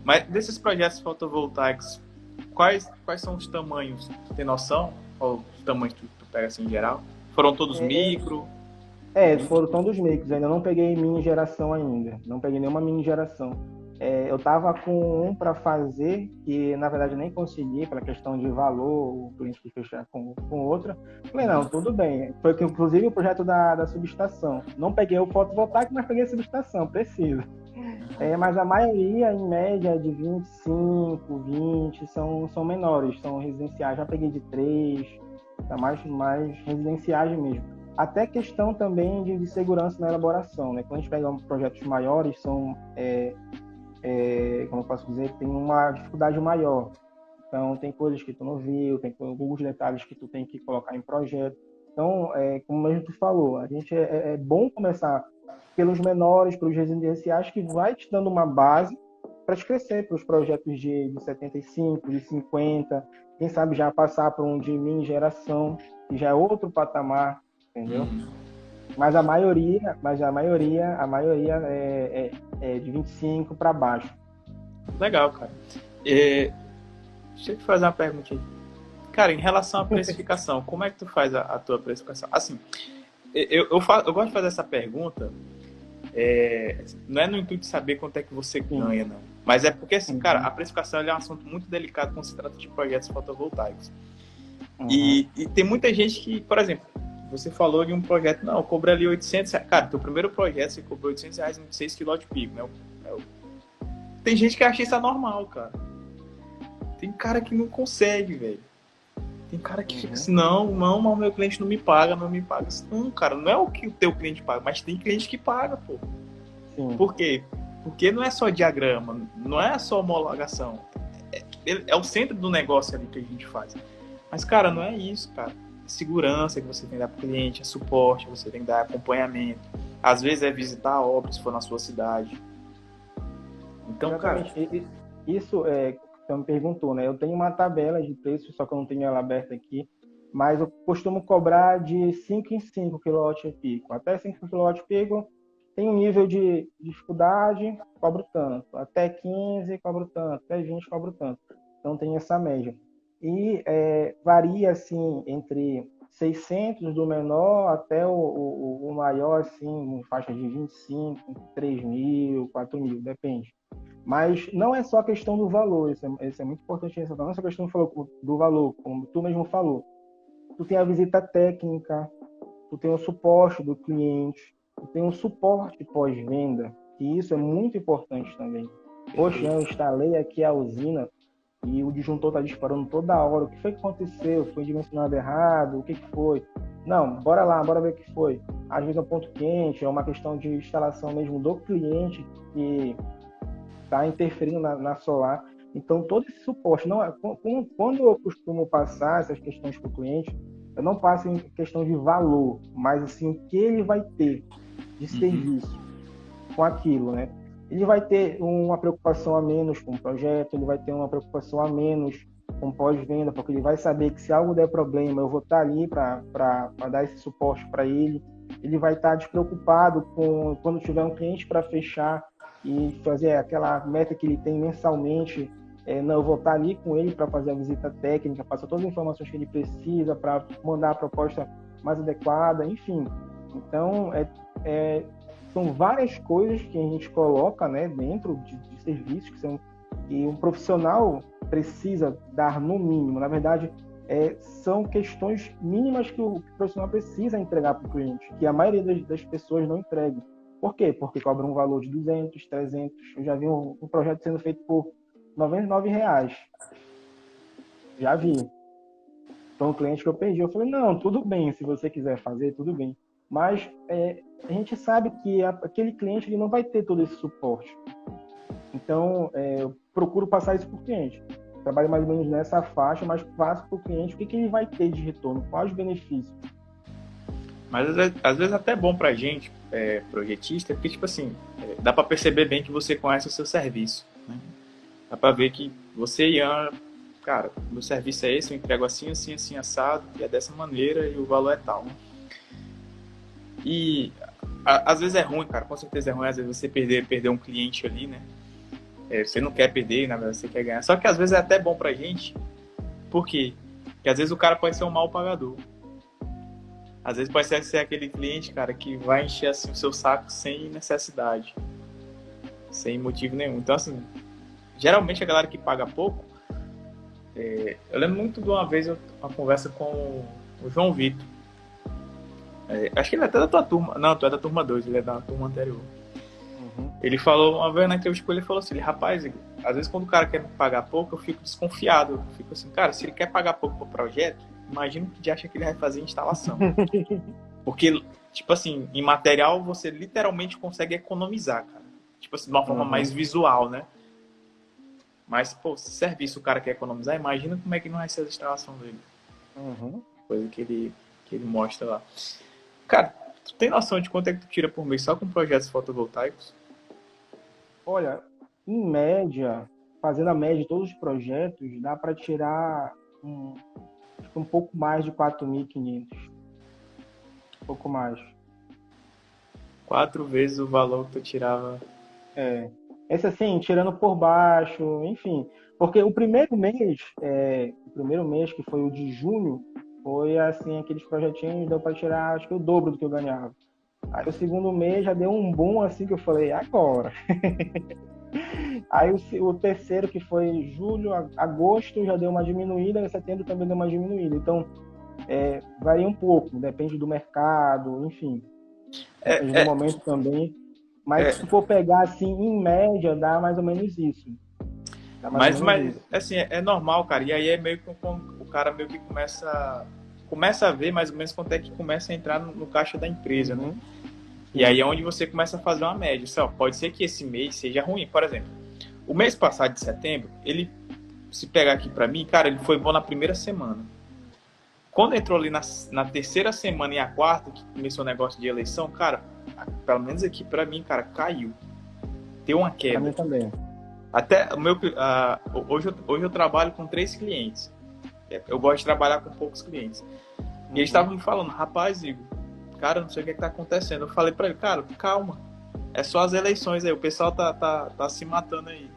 A: Mas desses projetos fotovoltaicos, quais são os tamanhos? Tu tem noção? Qual os tamanhos que tu pega assim em geral? Foram todos micro?
B: Foram todos micros. Ainda não peguei mini geração ainda. Não peguei nenhuma mini geração. Eu tava com um para fazer, que na verdade nem consegui, pela questão de valor, o cliente quis fechar com outra. Falei, não, tudo bem. Foi que, inclusive, o projeto da subestação. Não peguei o fotovoltaico, mas peguei a subestação, preciso. Mas a maioria, em média, de 25, 20, são menores, são residenciais. Já peguei de 3, tá mais residenciais mesmo. Até questão também de segurança na elaboração, né? Quando a gente pega projetos maiores, são, como eu posso dizer, tem uma dificuldade maior. Então, tem coisas que tu não viu, tem alguns detalhes que tu tem que colocar em projeto. Então, como mesmo tu falou, a gente é bom começar pelos menores, pelos residenciais, que vai te dando uma base para te crescer, para os projetos de 75, de 50, quem sabe já passar para um de mini geração, que já é outro patamar, entendeu? Mas a maioria é de 25 para baixo.
A: Legal, cara. Deixa eu te fazer uma pergunta aí. Cara, em relação à precificação, como é que tu faz a tua precificação? Assim, eu gosto de fazer essa pergunta, não é no intuito de saber quanto é que você ganha, não. Mas é porque, assim, cara, a precificação é um assunto muito delicado quando se trata de projetos fotovoltaicos. E tem muita gente que, por exemplo, você falou de um projeto, não, eu cobro ali 800 reais. Cara, teu primeiro projeto você cobrou 800 reais em 6 kW de pico, né? Tem gente que acha isso anormal, cara. Tem cara que não consegue, velho. Tem cara que fica assim, não, mas o meu cliente não me paga. Não, cara, não é o que o teu cliente paga, mas tem cliente que paga, pô.
B: Sim.
A: Por quê? Porque não é só diagrama, não é só homologação. É o centro do negócio ali que a gente faz. Mas, cara, não é isso, cara. É segurança que você tem que dar pro cliente, é suporte, você tem que dar acompanhamento. Às vezes é visitar a obra, se for na sua cidade. Então,
B: exatamente, cara... Isso você me perguntou, né? Eu tenho uma tabela de preços, só que eu não tenho ela aberta aqui, mas eu costumo cobrar de 5 em 5 kWp. Até 5 kWp tem um nível de dificuldade, cobro tanto. Até 15, cobro tanto. Até 20, cobro tanto. Então tem essa média. E varia, assim, entre 600 do menor até o maior, assim, em faixa de 25, 3 mil, 4 mil, depende. Mas não é só a questão do valor, isso é muito importante ressaltar. Não é só a questão do valor, como tu mesmo falou. Tu tem a visita técnica, tu tem o suporte do cliente, tu tem o suporte pós-venda, e isso é muito importante também. Poxa, eu instalei aqui a usina e o disjuntor está disparando toda hora. O que foi que aconteceu? Foi dimensionado errado? O que foi? Não, bora lá, bora ver o que foi. Às vezes é um ponto quente, é uma questão de instalação mesmo do cliente que está interferindo na solar. Então, todo esse suporte, quando eu costumo passar essas questões para o cliente, eu não passo em questão de valor, mas assim, o que ele vai ter de serviço com aquilo, né? Ele vai ter uma preocupação a menos com o projeto, ele vai ter uma preocupação a menos com pós-venda, porque ele vai saber que se algo der problema, eu vou estar ali para dar esse suporte para ele. ele vai estar despreocupado com quando tiver um cliente para fechar e fazer aquela meta que ele tem mensalmente. Não, eu vou estar ali com ele para fazer a visita técnica, passar todas as informações que ele precisa para mandar a proposta mais adequada, enfim. Então, são várias coisas que a gente coloca, né, dentro de serviços que um profissional precisa dar no mínimo. Na verdade, são questões mínimas que o profissional precisa entregar para o cliente, que a maioria das pessoas não entrega. Por quê? Porque cobra um valor de 200, 300. Eu já vi um projeto sendo feito por R$ 99. Já vi. Então, um cliente que eu perdi, eu falei, não, tudo bem, se você quiser fazer, tudo bem. Mas a gente sabe que aquele cliente ele não vai ter todo esse suporte. Então, eu procuro passar isso para o cliente. Trabalho mais ou menos nessa faixa, mas passo para o cliente o que ele vai ter de retorno, quais os benefícios.
A: Mas às vezes até é bom pra gente, projetista, porque, tipo assim, dá para perceber bem que você conhece o seu serviço, né? Dá para ver que você, Ian, cara, meu serviço é esse, eu entrego assim, assim, assim, assado, e é dessa maneira, e o valor é tal, né? E às vezes é ruim, cara, com certeza é ruim, às vezes você perder um cliente ali, né? Você não quer perder, na verdade, você quer ganhar. Só que às vezes é até bom pra gente, por quê? Porque às vezes o cara pode ser um mau pagador. Às vezes pode ser aquele cliente, cara, que vai encher assim, o seu saco sem necessidade, sem motivo nenhum. Então, assim, geralmente a galera que paga pouco, eu lembro muito de uma vez uma conversa com o João Vitor. Acho que ele é até da tua turma. Não, tu é da turma 2, ele é da turma anterior. Uhum. Ele falou, uma vez na entrevista com ele, falou assim, rapaz, às vezes quando o cara quer me pagar pouco, eu fico desconfiado. Eu fico assim, cara, se ele quer pagar pouco pro projeto, imagina o que acha que ele vai fazer em instalação. Porque, tipo assim, em material você literalmente consegue economizar, cara. Tipo assim, de uma forma mais visual, né? Mas, pô, se serviço o cara quer economizar, imagina como é que não vai ser a instalação dele. Coisa que ele mostra lá. Cara, tu tem noção de quanto é que tu tira por mês só com projetos fotovoltaicos?
B: Olha, em média, fazendo a média de todos os projetos, dá para tirar um pouco mais de 4.500. Um pouco mais.
A: 4 vezes o valor que tu tirava.
B: Esse assim, tirando por baixo, enfim. Porque o primeiro mês que foi o de junho, foi assim, aqueles projetinhos, deu para tirar acho que o dobro do que eu ganhava. Aí o segundo mês já deu um boom assim que eu falei, agora. Aí o terceiro, que foi julho, agosto, já deu uma diminuída, em setembro também deu uma diminuída. Então, varia um pouco, depende do mercado, enfim. Depende do momento também. Mas se for pegar assim, em média, dá mais ou menos isso.
A: Mas assim, é normal, cara. E aí é meio que o cara meio que começa a ver mais ou menos quanto é que começa a entrar no caixa da empresa, né? E aí é onde você começa a fazer uma média. Pode ser que esse mês seja ruim. Por exemplo, o mês passado de setembro, ele, se pegar aqui pra mim, cara, ele foi bom na primeira semana. Quando entrou ali na terceira semana e a quarta, que começou o negócio de eleição, cara, pelo menos aqui pra mim, cara, caiu. Deu uma queda.
B: Pra mim também.
A: Até hoje eu trabalho com 3 clientes. Eu gosto de trabalhar com poucos clientes. E eles estavam me falando, rapaz, Igor, cara, não sei o que tá acontecendo. Eu falei pra ele, cara, calma. É só as eleições aí, o pessoal tá se matando aí.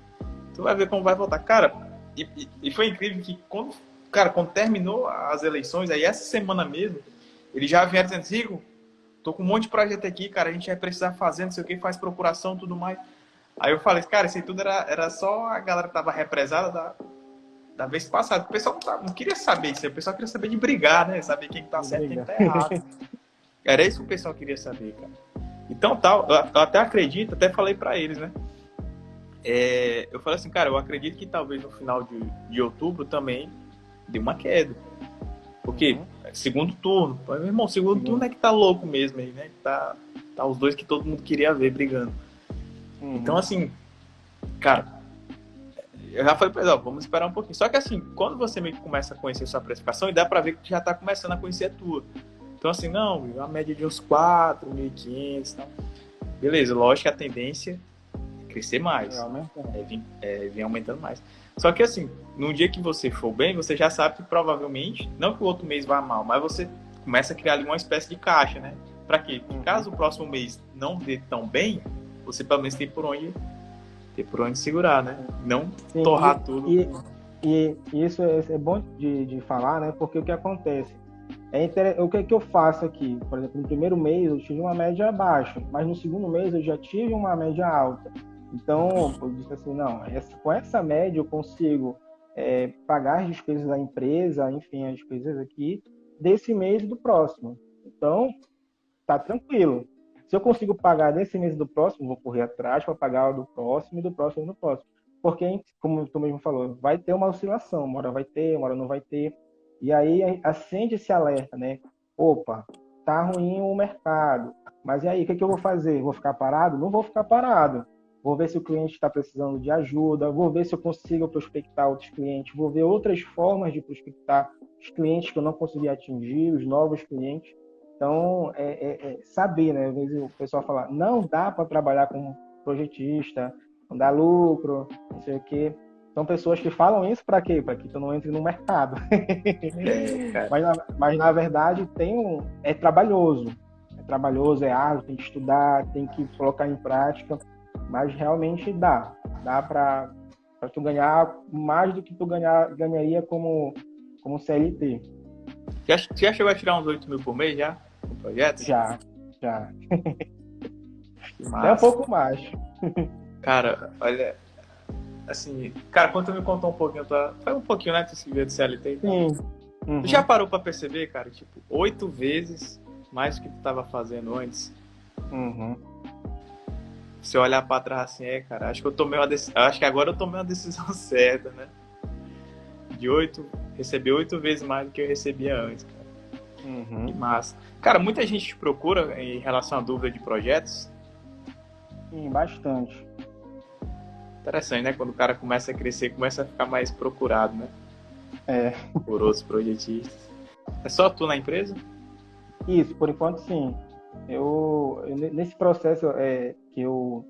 A: Tu vai ver como vai voltar. Cara, e foi incrível que quando terminou as eleições, aí essa semana mesmo, eles já vieram dizendo, Igor, tô com um monte de projeto aqui, cara, a gente vai precisar fazer, não sei o que, faz procuração e tudo mais. Aí eu falei, cara, isso aí tudo era só a galera que tava represada da vez passada. O pessoal não queria saber isso aí, o pessoal queria saber de brigar, né? Saber quem tá certo e quem tá errado. Era isso que o pessoal queria saber, cara. Então, eu até acredito, até falei pra eles, né? Eu falei assim, cara, eu acredito que talvez no final de outubro também dê uma queda. Porque segundo turno, meu irmão, segundo turno é que tá louco mesmo aí, né? Tá os dois que todo mundo queria ver brigando. Então, assim, cara, eu já falei pra eles, vamos esperar um pouquinho. Só que assim, quando você meio que começa a conhecer sua precificação, e dá pra ver que já tá começando a conhecer a tua. Então, assim, não, a média de uns 4.500 e tal. Beleza, lógico que a tendência é crescer mais. Vir aumentando mais. Só que assim, no dia que você for bem, você já sabe que provavelmente, não que o outro mês vá mal, mas você começa a criar ali uma espécie de caixa, né? Para quê? Caso o próximo mês não dê tão bem, você pelo menos tem por onde segurar, né? Não
B: Sim,
A: torrar tudo.
B: E isso é bom de falar, né? Porque o que acontece? O que eu faço aqui? Por exemplo, no primeiro mês eu tive uma média baixa, mas no segundo mês eu já tive uma média alta. Então, eu disse assim, não, com essa média eu consigo pagar as despesas da empresa, enfim, as despesas aqui, desse mês e do próximo. Então, tá tranquilo. Se eu consigo pagar desse mês e do próximo, vou correr atrás para pagar o do próximo e do próximo e do próximo. Porque, como tu mesmo falou, vai ter uma oscilação, uma hora vai ter, uma hora não vai ter. E aí acende esse alerta, né? Opa, tá ruim o mercado. Mas e aí, o que eu vou fazer? Vou ficar parado? Não vou ficar parado. Vou ver se o cliente está precisando de ajuda, vou ver se eu consigo prospectar outros clientes, vou ver outras formas de prospectar os clientes que eu não consegui atingir, os novos clientes. Então, saber, né? Às vezes o pessoal fala, não dá para trabalhar como projetista, não dá lucro, não sei o quê. São pessoas que falam isso para quê? Para que tu não entre no mercado. Mas na verdade, é trabalhoso. É trabalhoso, é árduo, tem que estudar, tem que colocar em prática. Mas realmente dá. Dá para tu ganhar mais do que tu ganharia como CLT.
A: Já chegou a tirar uns 8 mil por mês já? Com projetos?
B: Já. Até um pouco mais.
A: Cara, olha, assim, cara, quando tu me contou um pouquinho, foi um pouquinho, né, tu se viu de CLT?
B: Sim.
A: Uhum. Tu já parou pra perceber, cara, tipo, 8 vezes mais do que tu tava fazendo antes?
B: Uhum.
A: Se eu olhar pra trás assim, cara, acho que agora eu tomei uma decisão certa, né? Receber 8 vezes mais do que eu recebia antes, cara.
B: Uhum.
A: Que massa. Cara, muita gente te procura em relação à dúvida de projetos?
B: Sim, bastante.
A: Interessante, né? Quando o cara começa a crescer, começa a ficar mais procurado, né? Por outros projetistas. É só tu na empresa?
B: Isso, por enquanto sim. Nesse processo que eu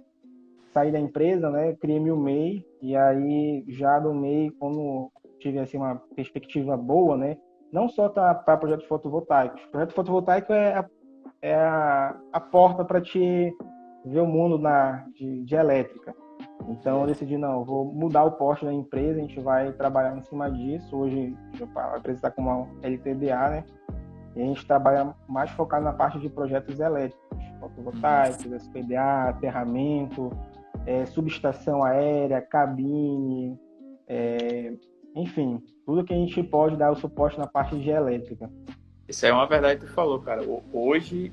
B: saí da empresa, né, criei meu MEI, e aí já do MEI, como tive assim uma perspectiva boa, né, não só para projetos fotovoltaicos. Projeto fotovoltaico é a porta para te ver o mundo de elétrica. Então eu decidi, não, vou mudar o porte da empresa, a gente vai trabalhar em cima disso. Hoje a empresa está com uma LTDA, né? E a gente trabalha mais focado na parte de projetos elétricos, fotovoltaicos, SPDA, aterramento, subestação aérea, cabine, enfim, tudo que a gente pode dar o suporte na parte de elétrica.
A: Isso é uma verdade que tu falou, cara. Hoje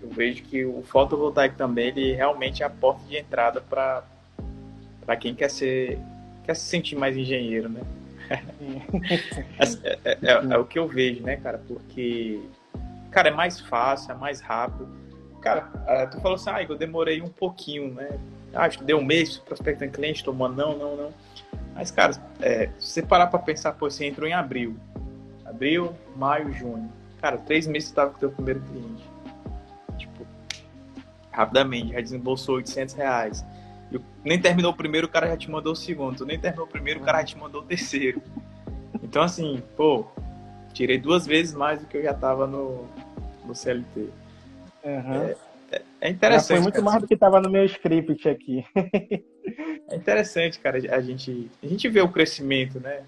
A: eu vejo que o fotovoltaico também, ele realmente é a porta de entrada para quem quer se sentir mais engenheiro, né? É o que eu vejo, né, cara? Porque, cara, é mais fácil, é mais rápido. Cara, tu falou assim, eu demorei um pouquinho, né? Acho que deu um mês prospectando cliente, tomando não. Mas, cara, se você parar pra pensar, pô, você entrou em abril, maio, junho. Cara, 3 meses você tava com o teu primeiro cliente. Tipo, rapidamente, já desembolsou R$800. Nem terminou o primeiro, o cara já te mandou o segundo. Tu nem terminou o primeiro, o cara já te mandou o terceiro. Então, assim, pô, tirei 2 vezes mais do que eu já tava no CLT.
B: Uhum.
A: É interessante.
B: Já foi muito mais do que tava no meu script aqui.
A: É interessante, cara, a gente vê o crescimento, né?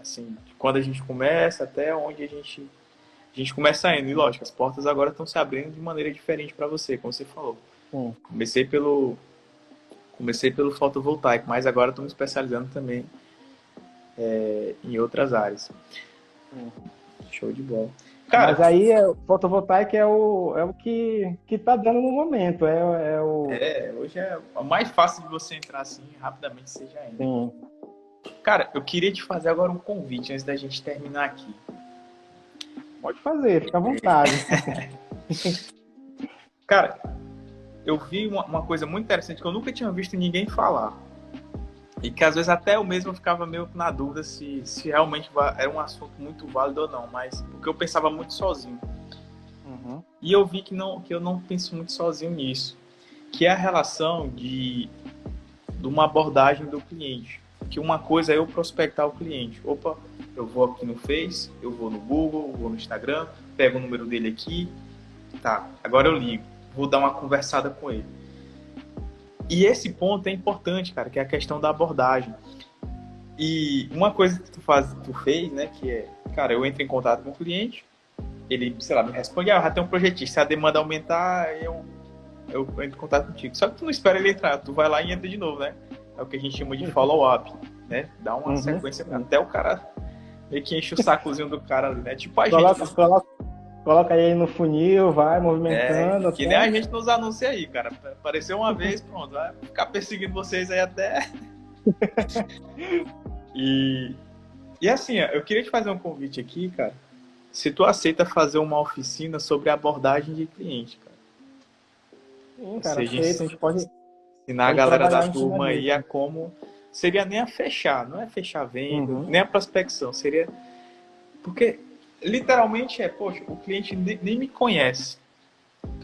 A: Assim, de quando a gente começa até onde a gente começa indo. E lógico, as portas agora estão se abrindo de maneira diferente para você, como você falou. Comecei pelo fotovoltaico, mas agora estou me especializando também em outras áreas. Show de bola. Cara,
B: mas aí o fotovoltaico é o que tá dando no momento.
A: Hoje é o mais fácil de você entrar assim, rapidamente você já entra.
B: Sim.
A: Cara, eu queria te fazer agora um convite antes da gente terminar aqui.
B: Pode fazer, fica à vontade.
A: Cara, eu vi uma coisa muito interessante que eu nunca tinha visto ninguém falar. E que às vezes até eu mesmo ficava meio na dúvida se realmente era um assunto muito válido ou não, mas porque eu pensava muito sozinho.
B: Uhum.
A: E eu vi que eu não penso muito sozinho nisso, que é a relação de uma abordagem do cliente. Que uma coisa é eu prospectar o cliente. Opa, eu vou aqui no Face, eu vou no Google, eu vou no Instagram, pego o número dele aqui, Tá, agora eu ligo. Vou dar uma conversada com ele. E esse ponto é importante, cara, que é a questão da abordagem. E uma coisa que tu fez, né, que é, cara, eu entro em contato com o cliente, ele, sei lá, me responde, já tem um projetista, se a demanda aumentar, eu entro em contato contigo. Só que tu não espera ele entrar, tu vai lá e entra de novo, né? É o que a gente chama de follow-up, né? Dá uma sequência até o cara meio que enche o sacozinho do cara ali, né? Tipo a gente...
B: Coloca aí no funil, vai movimentando.
A: Que nem a gente nos anuncia aí, cara. Apareceu uma vez, pronto, vai ficar perseguindo vocês aí até... E assim, eu queria te fazer um convite aqui, cara. Se tu aceita fazer uma oficina sobre abordagem de cliente, cara.
B: Sim, cara, aceita. A gente pode
A: ensinar a galera da turma aí a como... Seria nem a fechar, não é fechar venda, nem a prospecção. Seria... Porque, literalmente, poxa, o cliente nem me conhece.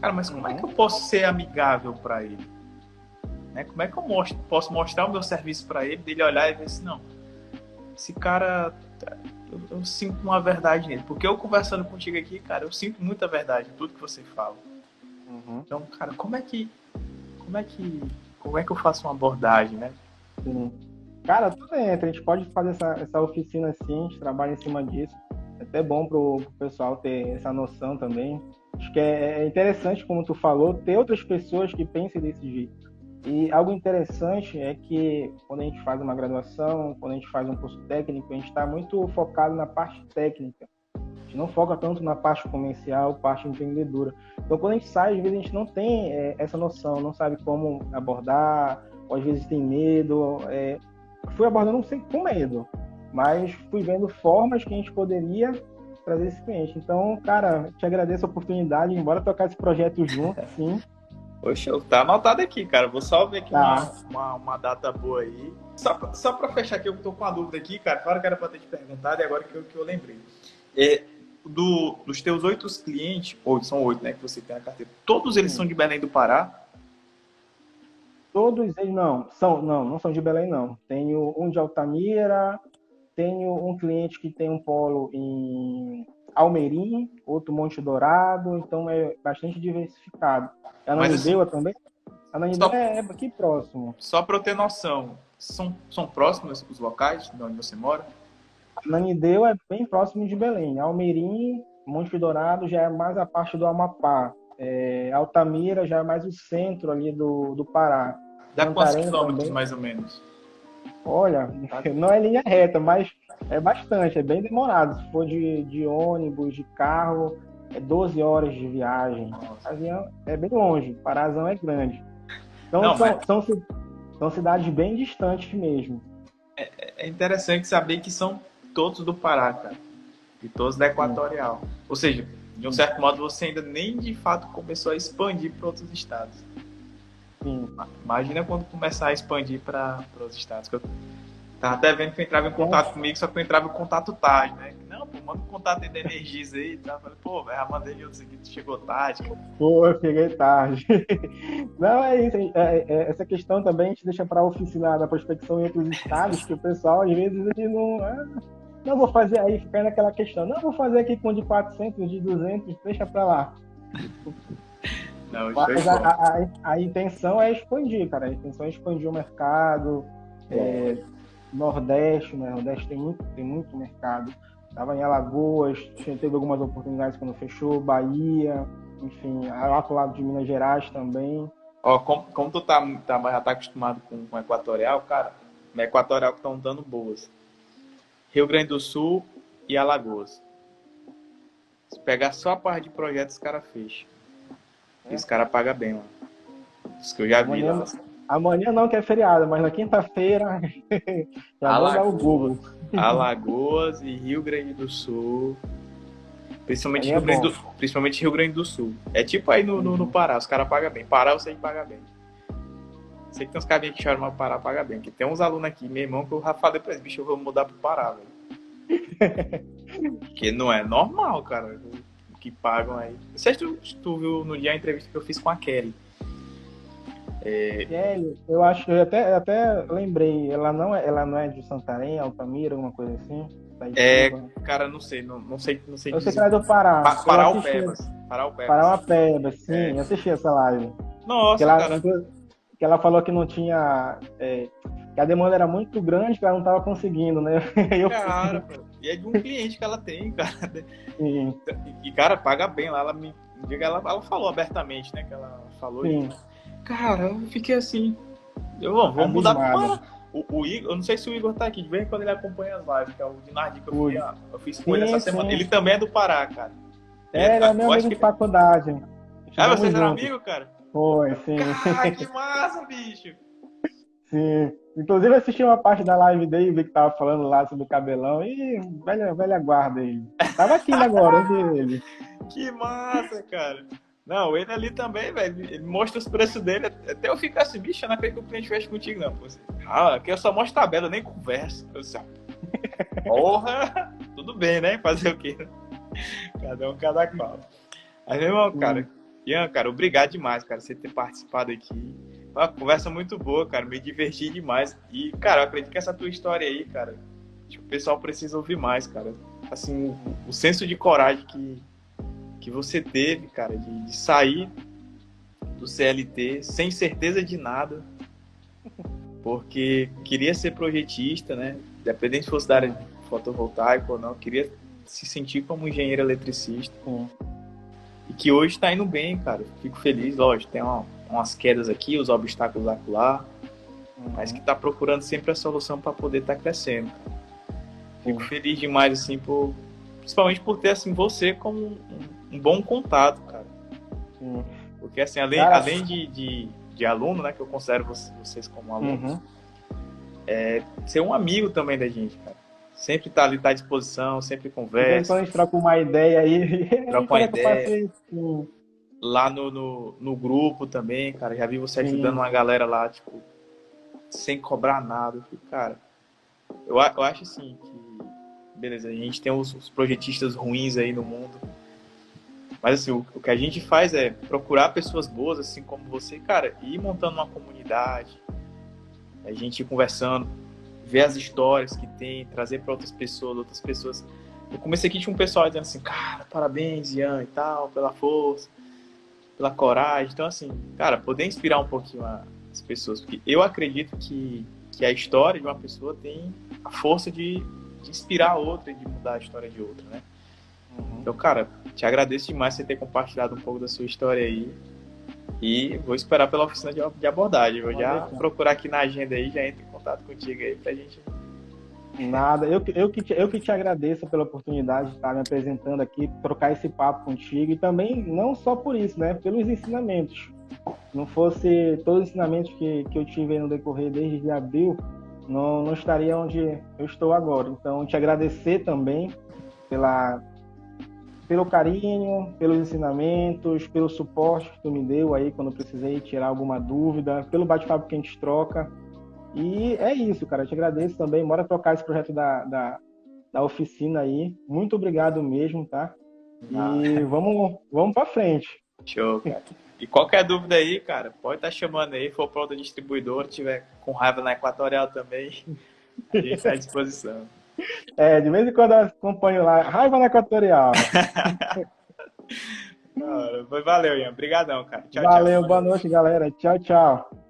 A: Cara, mas como é que eu posso ser amigável para ele? Né? Como é que eu posso mostrar o meu serviço para ele, dele olhar e ver assim, não, esse cara, eu sinto uma verdade nele. Porque eu conversando contigo aqui, cara, eu sinto muita verdade em tudo que você fala. Então, cara, como é que eu faço uma abordagem, né?
B: Sim. Cara, tudo entra. A gente pode fazer essa oficina assim, a gente trabalha em cima disso. É até bom pro pessoal ter essa noção também. Acho que é interessante, como tu falou, ter outras pessoas que pensem desse jeito. E algo interessante é que quando a gente faz uma graduação, quando a gente faz um curso técnico, a gente está muito focado na parte técnica. A gente não foca tanto na parte comercial, parte empreendedora. Então, quando a gente sai, às vezes a gente não tem essa noção, não sabe como abordar, ou às vezes tem medo. Fui abordando com medo, mas fui vendo formas que a gente poderia trazer esse cliente. Então, cara, te agradeço a oportunidade, embora tocar esse projeto junto, sim.
A: Poxa, tá anotado aqui, cara. Vou só ver aqui uma data boa aí. Só pra fechar aqui, eu tô com uma dúvida aqui, cara. Claro que era pra ter te perguntado e agora que eu lembrei. Dos teus 8 clientes, são 8, né, que você tem na carteira, todos eles são de Belém do Pará?
B: Todos eles não são de Belém, não. Tenho um de Altamira, tenho um cliente que tem um polo em Almeirim, outro Monte Dourado, então é bastante diversificado. A Ananindeua assim, também? A Ananindeua é aqui próximo.
A: Só para eu ter noção, são próximos os locais de onde você mora?
B: A Ananindeua é bem próximo de Belém. Almeirim, Monte Dourado já é mais a parte do Amapá. Altamira já é mais o centro ali do Pará.
A: Dá quantos quilômetros, também, mais ou menos?
B: Olha, não é linha reta, mas é bastante, é bem demorado. Se for de ônibus, de carro, é 12 horas de viagem. Avião é bem longe, Parazão é grande. Então são cidades bem distantes mesmo.
A: É interessante saber que são todos do Pará, cara. E todos da Equatorial. Ou seja, de um certo modo, você ainda nem de fato começou a expandir para outros estados.
B: Sim.
A: Imagina quando começar a expandir para os estados. Eu tava até vendo que eu entrava em contato comigo, só que eu entrava em contato tarde, né? Não, pô, manda um contato aí da Energisa aí. Tá? Falei, pô, velho, já mandei outros aqui, tu chegou tarde. Cara.
B: Pô, eu cheguei tarde. Não, é isso. Essa questão também a gente deixa para a oficina da prospecção em outros estados, que o pessoal, às vezes, ele não vou fazer aí, ficar naquela questão. Não, vou fazer aqui com de 400, de 200, deixa para lá.
A: Não,
B: mas a intenção é expandir, cara. A intenção é expandir o mercado. Nordeste, né? Nordeste tem muito mercado. Estava em Alagoas, teve algumas oportunidades quando fechou, Bahia, enfim, lá pro lado de Minas Gerais também.
A: Ó, como tu já tá acostumado com o Equatorial, cara, no Equatorial que estão dando boas. Rio Grande do Sul e Alagoas. Se pegar só a parte de projetos, os caras fecham. E os caras pagam bem lá. Isso que eu já vi lá.
B: Amanhã não, que é feriado, mas na quinta-feira já vou dar o Google.
A: Alagoas e Rio Grande do Sul. Principalmente Rio Grande do Sul. É tipo aí no Pará, os caras pagam bem. Pará eu sei que paga bem. Sei que tem uns caras que choram, mas Pará paga bem. Porque tem uns alunos aqui, meu irmão, que eu já falei pra eles, bicho, eu vou mudar pro Pará, velho. Porque não é normal, cara, o que pagam aí. Não sei se tu viu no dia a entrevista que eu fiz com a Kelly.
B: Kelly, eu até lembrei, ela não é de Santarém, Altamira, alguma coisa assim? Itaitiba.
A: Cara, não sei, não sei
B: Eu sei que
A: dizer.
B: ela é do Pará. Eu assisti
A: Paraupebas. Paraupebas.
B: Parauapebas, sim,
A: É.
B: eu assisti essa live. Que
A: Nossa,
B: ela,
A: cara.
B: que ela falou que não tinha. Que a demanda era muito grande, que ela não estava conseguindo, né? Eu
A: Cara,
B: fui.
A: pô. E é de um cliente que ela tem, cara.
B: Sim,
A: E, cara, paga bem lá. Ela falou abertamente, né? Que ela falou e.
B: sim,
A: Cara, eu fiquei assim. Vamos mudar pro
B: abismada.
A: Pará. O Igor, eu não sei se o Igor tá aqui, de vez em quando ele acompanha as lives, que é o Dinardi que
B: Fui.
A: eu fiz com ele essa
B: Sim,
A: semana.
B: sim.
A: Ele também é do Pará, cara.
B: Ele é meu
A: Eu acho
B: amigo
A: que.
B: de faculdade.
A: Ah,
B: Estudamos
A: vocês eram
B: juntos.
A: amigos, cara?
B: Foi, sim.
A: Cara, que massa, bicho!
B: Sim. Inclusive, eu assisti uma parte da live dele, vi que tava falando lá sobre o cabelão. E velha guarda ele. Tava aqui ainda agora, eu vi ele.
A: Que massa, cara! Não, ele ali também, velho, ele mostra os preços dele, até eu ficar assim, bicho, eu não acredito que o cliente fecha contigo, não. Pô. Aqui eu só mostro tabela, eu nem converso. Eu disse, porra! Tudo bem, né? Fazer o quê? Cada um, cada qual. Aí, meu irmão, cara, Ian, cara, obrigado demais, cara, você ter participado aqui. Foi uma conversa muito boa, cara, me diverti demais. E, cara, eu acredito que essa tua história aí, cara, acho que o pessoal precisa ouvir mais, cara. Assim, o senso de coragem que você teve, cara, de sair do CLT sem certeza de nada, porque queria ser projetista, né? Independente se fosse da área fotovoltaica ou não, queria se sentir como engenheiro eletricista. E que hoje está indo bem, cara. Fico feliz, lógico, tem umas quedas aqui, os obstáculos acolá, mas que está procurando sempre a solução para poder estar crescendo. Fico feliz demais, assim, principalmente por ter, assim, você como um bom contato, cara. Porque, assim, além de aluno, né, que eu considero vocês como alunos, ser um amigo também da gente, cara. Sempre tá ali, tá à disposição, sempre conversa.
B: Quando a gente troca uma ideia aí,
A: Troca uma
B: quando é que eu
A: ideia.
B: passei? Sim.
A: Lá no grupo também, cara. Já vi você ajudando
B: Sim.
A: uma galera lá, tipo, sem cobrar nada. Cara, eu acho assim que, beleza, a gente tem os projetistas ruins aí no mundo. Mas assim, o que a gente faz é procurar pessoas boas, assim como você, cara, e ir montando uma comunidade, a gente ir conversando, ver as histórias que tem, trazer para outras pessoas. Eu comecei aqui, tinha um pessoal dizendo assim, cara, parabéns, Ian, e tal, pela força, pela coragem. Então, assim, cara, poder inspirar um pouquinho as pessoas, porque eu acredito que a história de uma pessoa tem a força de inspirar a outra e de mudar a história de outra, né? Então, cara, te agradeço demais por você ter compartilhado um pouco da sua história aí. E vou esperar pela oficina de abordagem. Vou já procurar aqui na agenda aí, já entro em contato contigo aí pra gente.
B: Nada, eu que te agradeço pela oportunidade de estar me apresentando aqui, trocar esse papo contigo e também, não só por isso, né, pelos ensinamentos. Não fosse todos os ensinamentos que eu tive aí no decorrer desde abril, não estaria onde eu estou agora. Então, te agradecer também pelo carinho, pelos ensinamentos, pelo suporte que tu me deu aí quando eu precisei tirar alguma dúvida, pelo bate-papo que a gente troca. E é isso, cara. Eu te agradeço também. Bora tocar esse projeto da oficina aí. Muito obrigado mesmo, tá? E vamos para frente.
A: Show, cara. E qualquer dúvida aí, cara, pode estar chamando aí. For para outra distribuidora, tiver com raiva na Equatorial também, a gente está à disposição.
B: De vez em quando eu acompanho lá. Raiva na Equatorial.
A: Valeu, Ian. Obrigadão, cara. Tchau,
B: Valeu,
A: tchau.
B: boa noite, galera. Tchau, tchau.